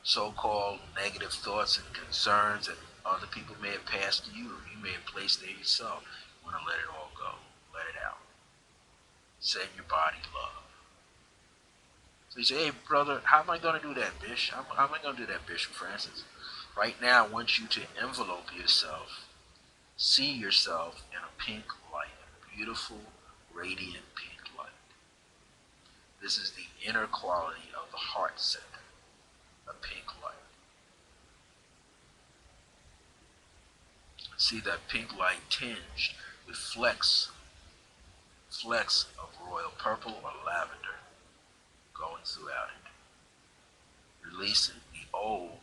so-called negative thoughts and concerns that other people may have passed to you or you may have placed there yourself. You want to let it all go. Let it out. Send your body love. So you say, hey brother, how am I going to do that, Bish? How am I going to do that, Bishop Francis? Right now I want you to envelope yourself. See yourself in a pink light. A beautiful, radiant pink light. This is the inner quality of the heart center. A pink light. See that pink light tinged with flecks of royal purple or lavender going throughout it. Releasing the old,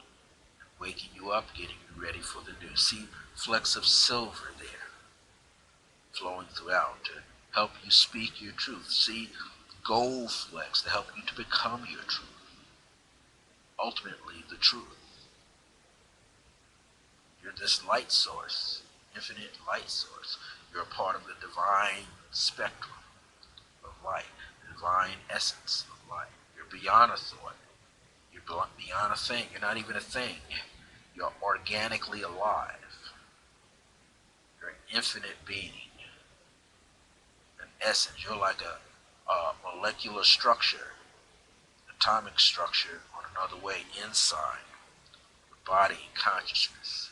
waking you up, getting you ready for the new. See flecks of silver there flowing throughout to help you speak your truth. See gold flecks to help you to become your truth. Ultimately, the truth. You're this light source, infinite light source. You're a part of the divine spectrum of light, the divine essence of light. You're beyond a thought. You're beyond a thing. You're not even a thing. You're organically alive. You're an infinite being, an essence. You're like a molecular structure, atomic structure on another way inside the body consciousness,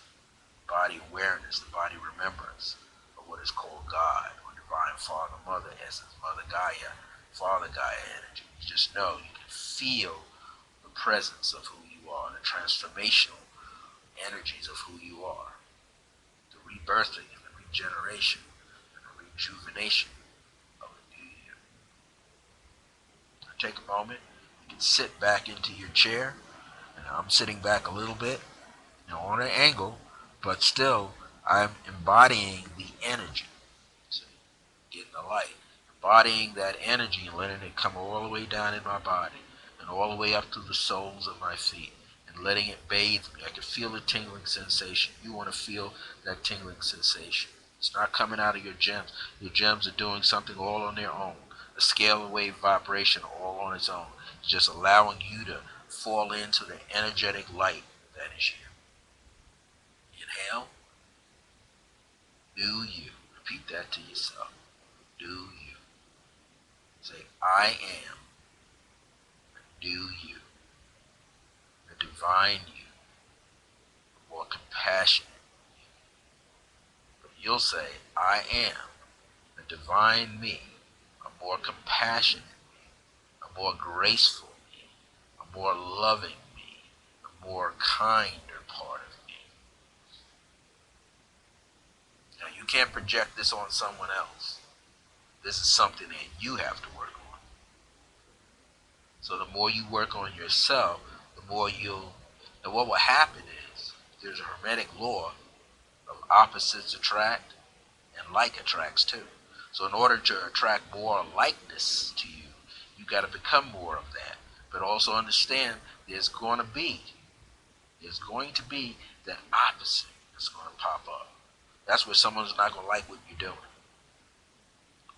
body awareness, the body remembrance of what is called God or divine Father, Mother essence, Mother Gaia, Father Gaia energy. You just know, you can feel the presence of who you are, the transformational energies of who you are, the rebirthing and the regeneration and the rejuvenation of the new year. Now take a moment, you can sit back into your chair, and I'm sitting back a little bit, on an angle, but still I'm embodying the energy. So getting the light, embodying that energy and letting it come all the way down in my body and all the way up to the soles of my feet and letting it bathe me. I can feel the tingling sensation. You want to feel that tingling sensation. It's not coming out of your gems. Your gems are doing something all on their own. A scalar wave vibration all on its own. It's just allowing you to fall into the energetic light that is you. Inhale. Do you. Repeat that to yourself. Do you. Say, I am. Do you. The divine you. The more compassionate you. But you'll say, I am. The divine me. A more compassionate me. A more graceful me. A more loving me. A more kinder part of me. Now you can't project this on someone else. This is something that you have to work on. So the more you work on yourself, the more and what will happen is, there's a hermetic law of opposites attract and like attracts too. So in order to attract more likeness to you, you got to become more of that. But also understand there's going to be that opposite that's going to pop up. That's where someone's not going to like what you're doing.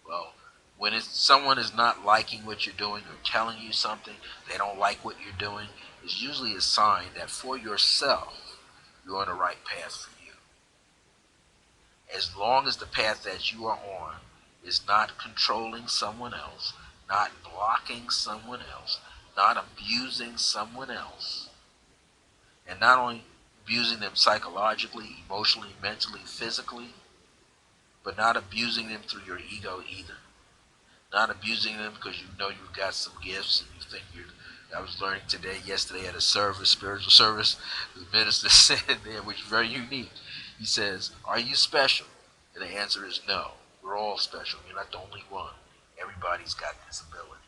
Well, when someone is not liking what you're doing or telling you something, they don't like what you're doing, it's usually a sign that for yourself, you're on the right path for you. As long as the path that you are on is not controlling someone else, not blocking someone else, not abusing someone else, and not only abusing them psychologically, emotionally, mentally, physically, but not abusing them through your ego either. Not abusing them because you know you've got some gifts and you think I was learning yesterday at a service, spiritual service, the minister said there, which is very unique. He says, are you special? And the answer is no. We're all special. You're not the only one. Everybody's got this ability.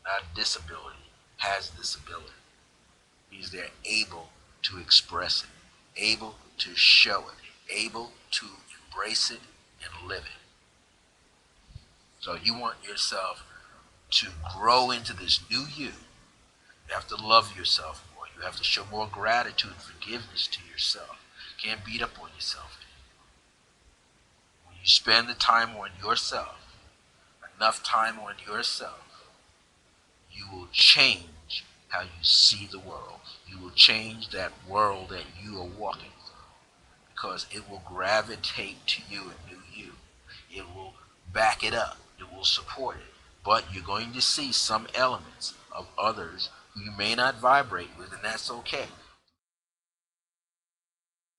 Not disability. has this ability. He's there able to express it, able to show it, able to embrace it and live it. So you want yourself to grow into this new you. You have to love yourself more. You have to show more gratitude and forgiveness to yourself. You can't beat up on yourself anymore. When you spend the time on yourself, enough time on yourself, you will change how you see the world. You will change that world that you are walking through because it will gravitate to you and new you. It will back it up. It will support it. But you're going to see some elements of others who you may not vibrate with, and that's okay.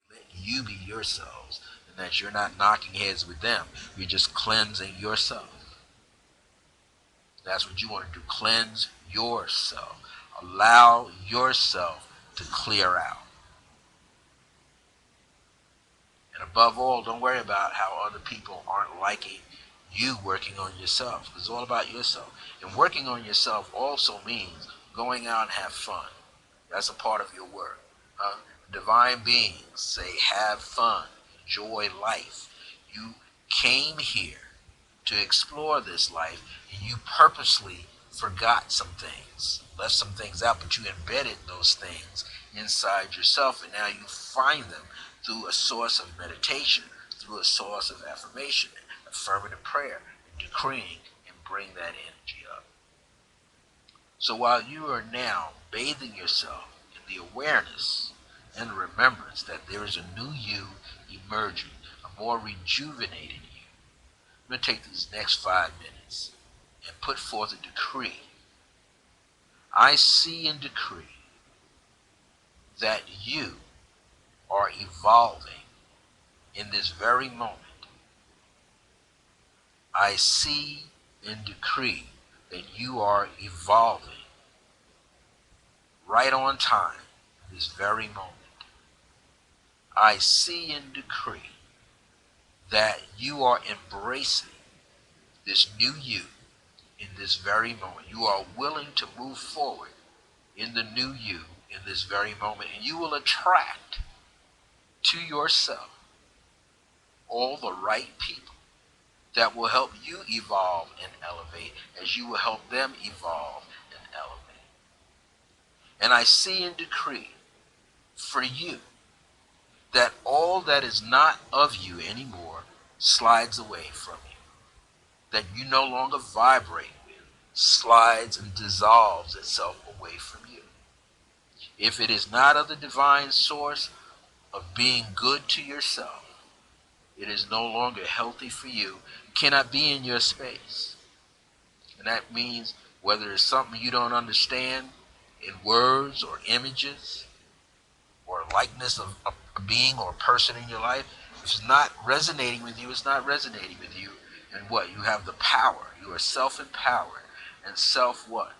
Let you be yourselves, and that you're not knocking heads with them. You're just cleansing yourself. That's what you want to do. Cleanse yourself. Allow yourself to clear out. And above all, don't worry about how other people aren't liking you working on yourself. It's all about yourself. And working on yourself also means going out and have fun. That's a part of your work. Divine beings say have fun, enjoy life. You came here to explore this life, and you purposely forgot some things, left some things out, but you embedded those things inside yourself, and now you find them through a source of meditation, through a source of affirmation, affirmative prayer, and decreeing, and bring that energy up. So while you are now bathing yourself in the awareness and remembrance that there is a new you emerging, a more rejuvenated you, I'm going to take these next 5 minutes and put forth a decree. I see and decree that you are evolving in this very moment. I see and decree that you are evolving right on time in this very moment. I see and decree that you are embracing this new you in this very moment. You are willing to move forward in the new you in this very moment, and you will attract to yourself all the right people that will help you evolve and elevate as you will help them evolve and elevate. And I see and decree for you that all that is not of you anymore slides away from you, that you no longer vibrate with, slides and dissolves itself away from you. If it is not of the divine source of being good to yourself, it is no longer healthy for you. It cannot be in your space. And that means whether it's something you don't understand in words or images or likeness of a being or a person in your life, if it's not resonating with you, it's not resonating with you. And what? You have the power. You are self-empowered. And self what?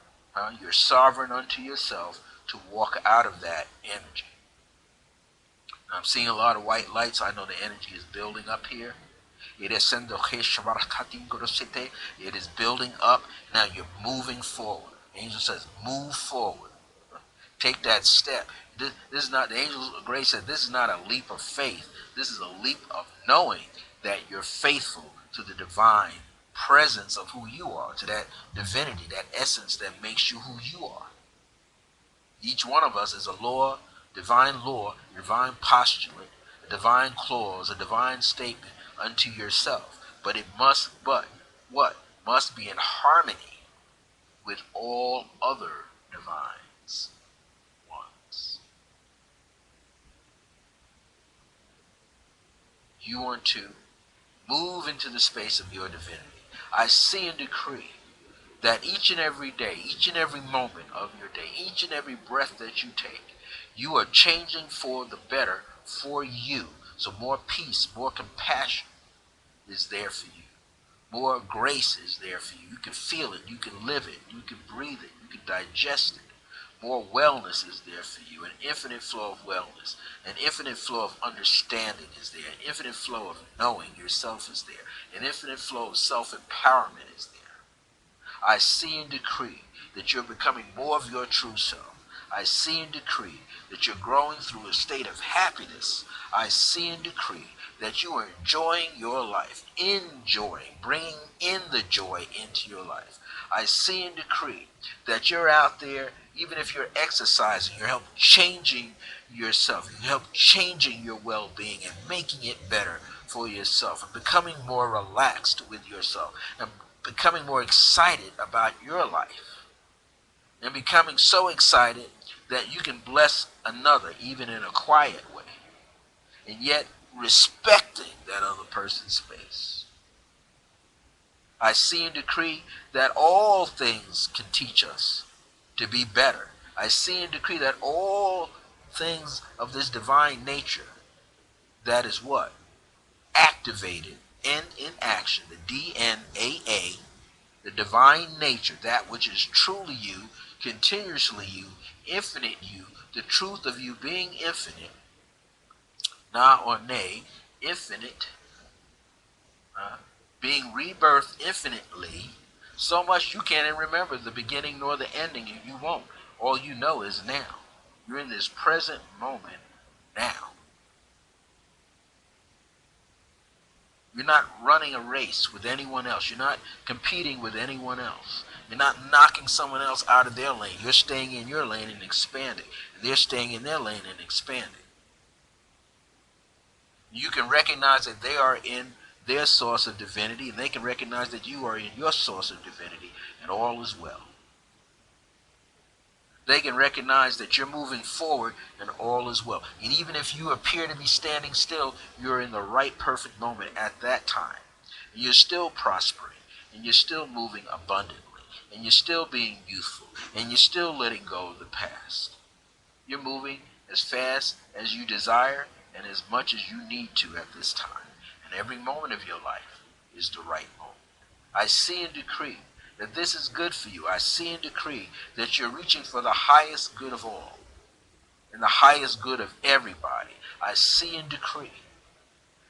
You're sovereign unto yourself to walk out of that energy. I'm seeing a lot of white lights. I know the energy is building up here. It is building up. Now you're moving forward. The angel says, move forward. Take that step. This is not, the angel of grace said, this is not a leap of faith. This is a leap of knowing that you're faithful to the divine presence of who you are, to that divinity, that essence that makes you who you are. Each one of us is a law, divine postulate, a divine clause, a divine statement unto yourself. But it must, what? Must be in harmony with all other divines ones. You want to move into the space of your divinity. I see and decree that each and every day, each and every moment of your day, each and every breath that you take, you are changing for the better for you. So more peace, more compassion is there for you. More grace is there for you. You can feel it, you can live it, you can breathe it, you can digest it. More wellness is there for you, an infinite flow of wellness, an infinite flow of understanding is there, an infinite flow of knowing yourself is there, an infinite flow of self-empowerment is there. I see and decree that you're becoming more of your true self. I see and decree that you're growing through a state of happiness. I see and decree that you are enjoying your life, bringing in the joy into your life. I see and decree that you're out there, even if you're exercising, you're help changing yourself, you help changing your well-being and making it better for yourself and becoming more relaxed with yourself and becoming more excited about your life and becoming so excited that you can bless another even in a quiet way and yet respecting that other person's space. I see and decree that all things can teach us to be better. I see and decree that all things of this divine nature, that is what? Activated and in action, the DNA, the divine nature, that which is truly you, continuously you, infinite you, the truth of you being infinite, na or nay, infinite, being rebirthed infinitely, so much you can't even remember the beginning nor the ending, and you won't. All you know is now. You're in this present moment now. You're not running a race with anyone else. You're not competing with anyone else. You're not knocking someone else out of their lane. You're staying in your lane and expanding. They're staying in their lane and expanding. You can recognize that they are in their source of divinity, and they can recognize that you are in your source of divinity, and all is well. They can recognize that you're moving forward and all is well. And even if you appear to be standing still, you're in the right perfect moment at that time. And you're still prospering, and you're still moving abundantly, and you're still being youthful, and you're still letting go of the past. You're moving as fast as you desire and as much as you need to at this time. And every moment of your life is the right moment. I see and decree that this is good for you. I see and decree that you're reaching for the highest good of all and the highest good of everybody. I see and decree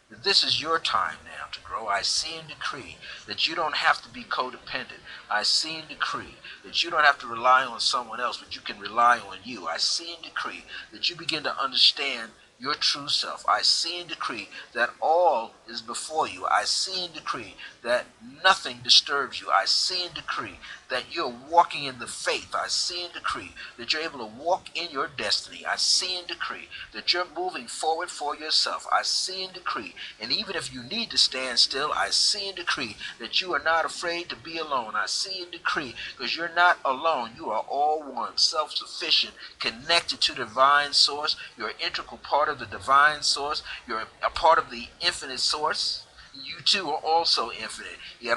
that this is your time now to grow. I see and decree that you don't have to be codependent. I see and decree that you don't have to rely on someone else, but you can rely on you. I see and decree that you begin to understand your true self. I see and decree that all is before you. I see and decree that nothing disturbs you. I see and decree that you're walking in the faith. I see and decree that you're able to walk in your destiny. I see and decree that you're moving forward for yourself. I see and decree, and even if you need to stand still, I see and decree that you are not afraid to be alone. I see and decree because you're not alone. You are all one, self-sufficient, connected to the divine source. You're an integral part of the divine source. You're a part of the infinite source. You too are also infinite. You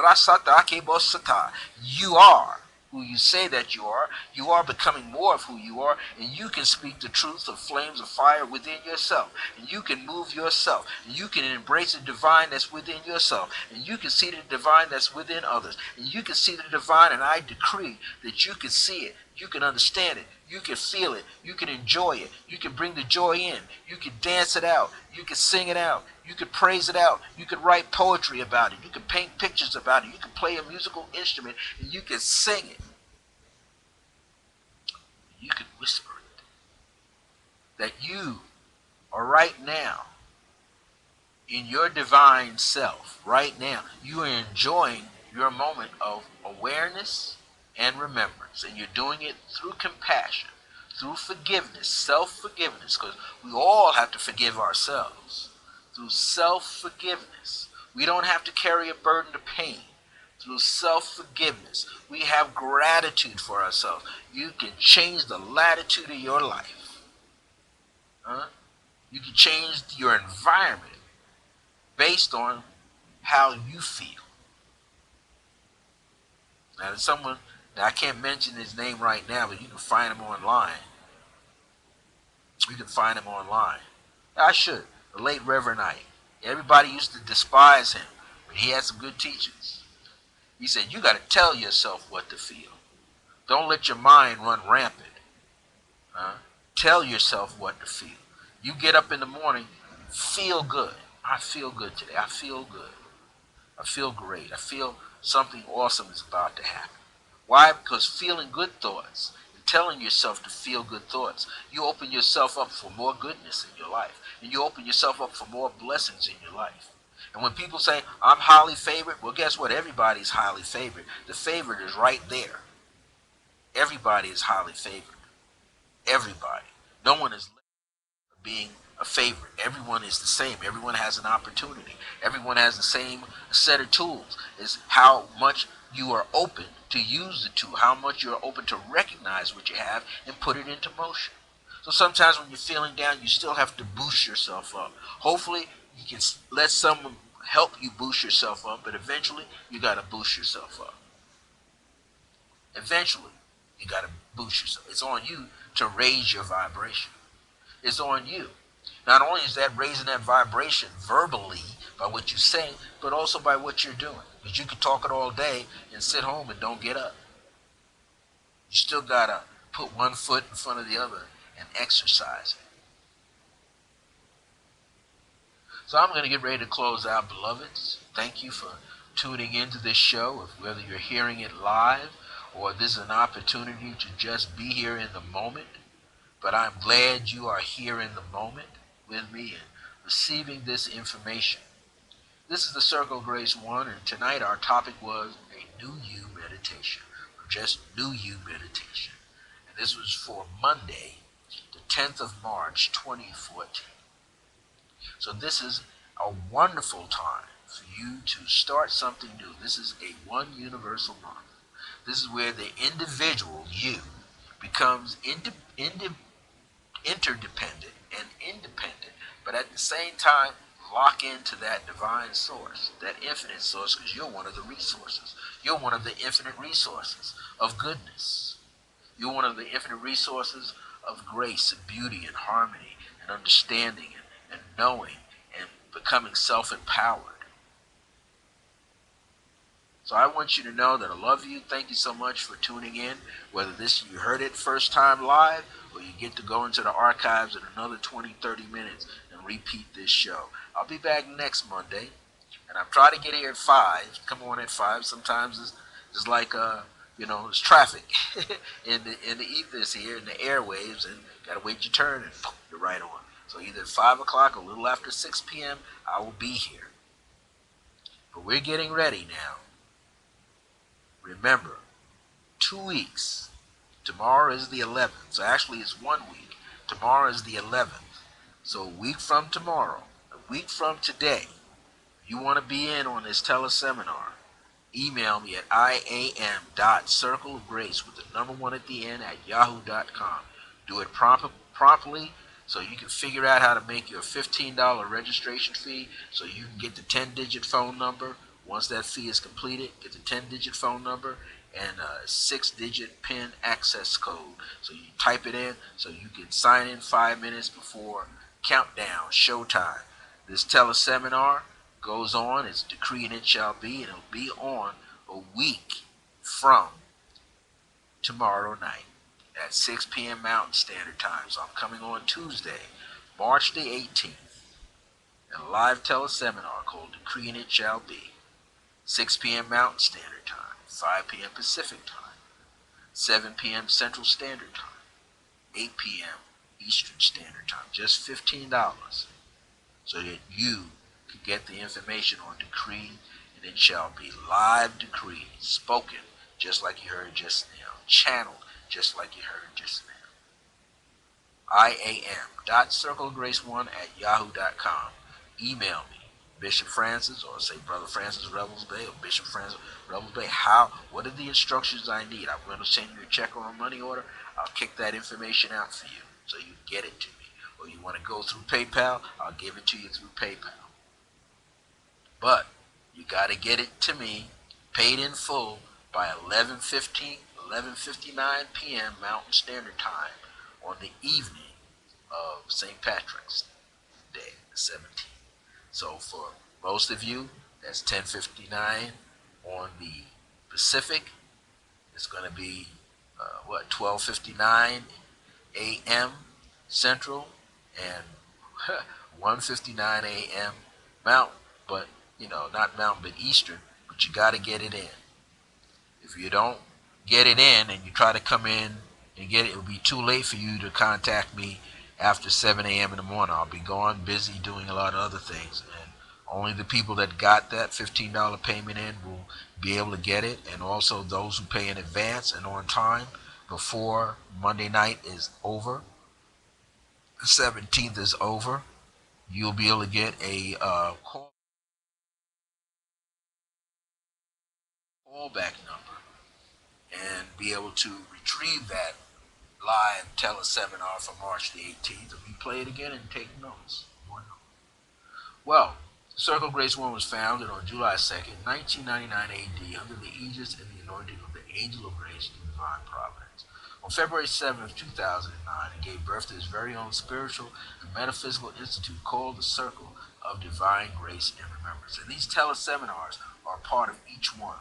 are who you say that you are. You are becoming more of who you are, and you can speak the truth of flames of fire within yourself, and you can move yourself, and you can embrace the divine that's within yourself, and you can see the divine that's within others, and you can see the divine, and I decree that you can see it, you can understand it, you can feel it, you can enjoy it, you can bring the joy in, you can dance it out, you can sing it out, you can praise it out, you can write poetry about it, you can paint pictures about it, you can play a musical instrument, and you can sing it. You can whisper it. That you are right now in your divine self. Right now, you are enjoying your moment of awareness and remembrance, and you're doing it through compassion, through forgiveness, self-forgiveness, because we all have to forgive ourselves. Through self-forgiveness, we don't have to carry a burden of pain. Through self-forgiveness, we have gratitude for ourselves. You can change the latitude of your life. You can change your environment based on how you feel. Now, there's someone, now I can't mention his name right now, but you can find him online. You can find him online. I should. The late Reverend Ike. Everybody used to despise him, but he had some good teachings. He said, you got to tell yourself what to feel. Don't let your mind run rampant. Tell yourself what to feel. You get up in the morning, feel good. I feel good today. I feel good. I feel great. I feel something awesome is about to happen. Why? Because feeling good thoughts and telling yourself to feel good thoughts, you open yourself up for more goodness in your life. And you open yourself up for more blessings in your life. And when people say, I'm highly favored, well, guess what? Everybody's highly favored. The favorite is right there. Everybody is highly favored. Everybody. No one is being a favorite. Everyone is the same. Everyone has an opportunity. Everyone has the same set of tools. It's how much you are open to use the tool, how much you're open to recognize what you have and put it into motion. So sometimes when you're feeling down, you still have to boost yourself up. Hopefully, you can let someone help you boost yourself up, but eventually, you got to boost yourself up. Eventually, you got to boost yourself. It's on you to raise your vibration. It's on you. Not only is that raising that vibration verbally by what you say, but also by what you're doing. Because you can talk it all day and sit home and don't get up. You still gotta put one foot in front of the other and exercise it. So I'm gonna get ready to close out, beloveds. Thank you for tuning into this show, whether you're hearing it live or this is an opportunity to just be here in the moment. But I'm glad you are here in the moment with me and receiving this information. This is the Circle of Grace 1, and tonight our topic was a New You meditation, or just New You meditation. And this was for Monday, the 10th of March, 2014. So this is a wonderful time for you to start something new. This is a one universal month. This is where the individual, you, becomes interdependent and independent, but at the same time lock into that divine source, that infinite source, because you're one of the resources. You're one of the infinite resources of goodness. You're one of the infinite resources of grace and beauty and harmony and understanding and knowing and becoming self-empowered. So I want you to know that I love you. Thank you so much for tuning in. Whether you heard it first time live or you get to go into the archives in another 20, 30 minutes and repeat this show. I'll be back next Monday. And I'm trying to get here at 5. Come on at 5. Sometimes it's like, it's traffic in the ethers here, in the airwaves, and got to wait your turn and you're right on. So either at 5 o'clock or a little after 6 p.m., I will be here. But we're getting ready now. Remember, 2 weeks. Tomorrow is the 11th. So actually it's 1 week. Tomorrow is the 11th. So a week from tomorrow, a week from today, if you want to be in on this teleseminar, email me at iam.circleofgrace with the number 1 at the end at yahoo.com. Do it promptly so you can figure out how to make your $15 registration fee so you can get the 10-digit phone number. Once that fee is completed, get the 10-digit phone number and a 6-digit PIN access code. So you type it in so you can sign in 5 minutes before countdown, showtime. This teleseminar goes on, it's decree and it shall be, and it'll be on a week from tomorrow night at 6 p.m. Mountain Standard Time. So I'm coming on Tuesday, March the 18th, in a live teleseminar called Decree and It Shall Be. 6 p.m. Mountain Standard Time, 5 p.m. Pacific Time, 7 p.m. Central Standard Time, 8 p.m. Eastern Standard Time. Just $15 so that you can get the information on Decree and It Shall Be. Live decree, spoken just like you heard just now, channeled just like you heard just now. iam.circlegrace1 at yahoo.com. Email me. Bishop Francis, or say Brother Francis Revels-Bey, or Bishop Francis Revels-Bey. What are the instructions I need? I'm going to send you a check or a money order. I'll kick that information out for you so you get it to me. Or you want to go through PayPal, I'll give it to you through PayPal. But you got to get it to me, paid in full, by 11:59 p.m. Mountain Standard Time on the evening of St. Patrick's Day, the 17th. So for most of you, that's 10:59 on the Pacific. It's going to be 12:59 a.m. Central and 1:59 a.m. Mountain. But not Mountain, but Eastern. But you got to get it in. If you don't get it in and you try to come in and get it, it will be too late for you to contact me after 7 a.m. in the morning. I'll be gone, busy doing a lot of other things. And only the people that got that $15 payment in will be able to get it. And also those who pay in advance and on time before Monday night is over, the 17th is over, you'll be able to get a callback number and be able to retrieve that live teleseminar for March the 18th, and we play it again and take notes. Well, Circle of Grace 1 was founded on July 2nd, 1999 AD, under the aegis and the anointing of the Angel of Grace through divine providence. On February 7th, 2009, it gave birth to its very own spiritual and metaphysical institute called the Circle of Divine Grace and Remembrance. And these teleseminars are part of each one.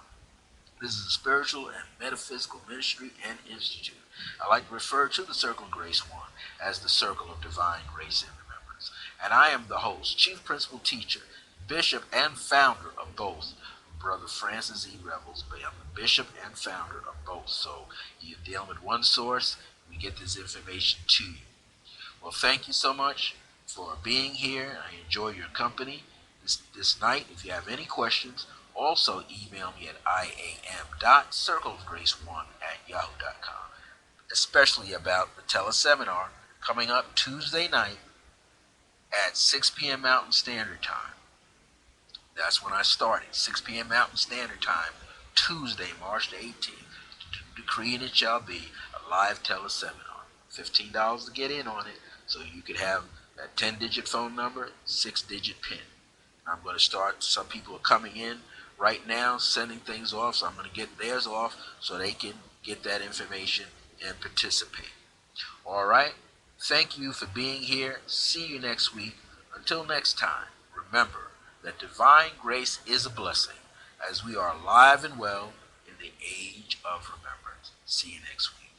This is a spiritual and metaphysical ministry and institute. I like to refer to the Circle of Grace 1 as the Circle of Divine Grace and Remembrance. And I am the host, Chief Principal Teacher, Bishop and Founder of both, Brother Francis E. Revels-Bey. I'm the Bishop and Founder of both. So you're dealing with one source, we get this information to you. Well, thank you so much for being here. I enjoy your company this night. If you have any questions, also email me at iam.circleofgrace1@yahoo.com, especially about the teleseminar coming up Tuesday night at 6 p.m. Mountain Standard Time. That's when I started, 6 p.m. Mountain Standard Time, Tuesday, March the 18th. Decree and it shall be a live teleseminar. $15 to get in on it, so you could have that 10-digit phone number, 6-digit PIN. I'm going to start, some people are coming in right now, sending things off, so I'm going to get theirs off so they can get that information and participate. All right? Thank you for being here. See you next week. Until next time, remember that divine grace is a blessing as we are alive and well in the age of remembrance. See you next week.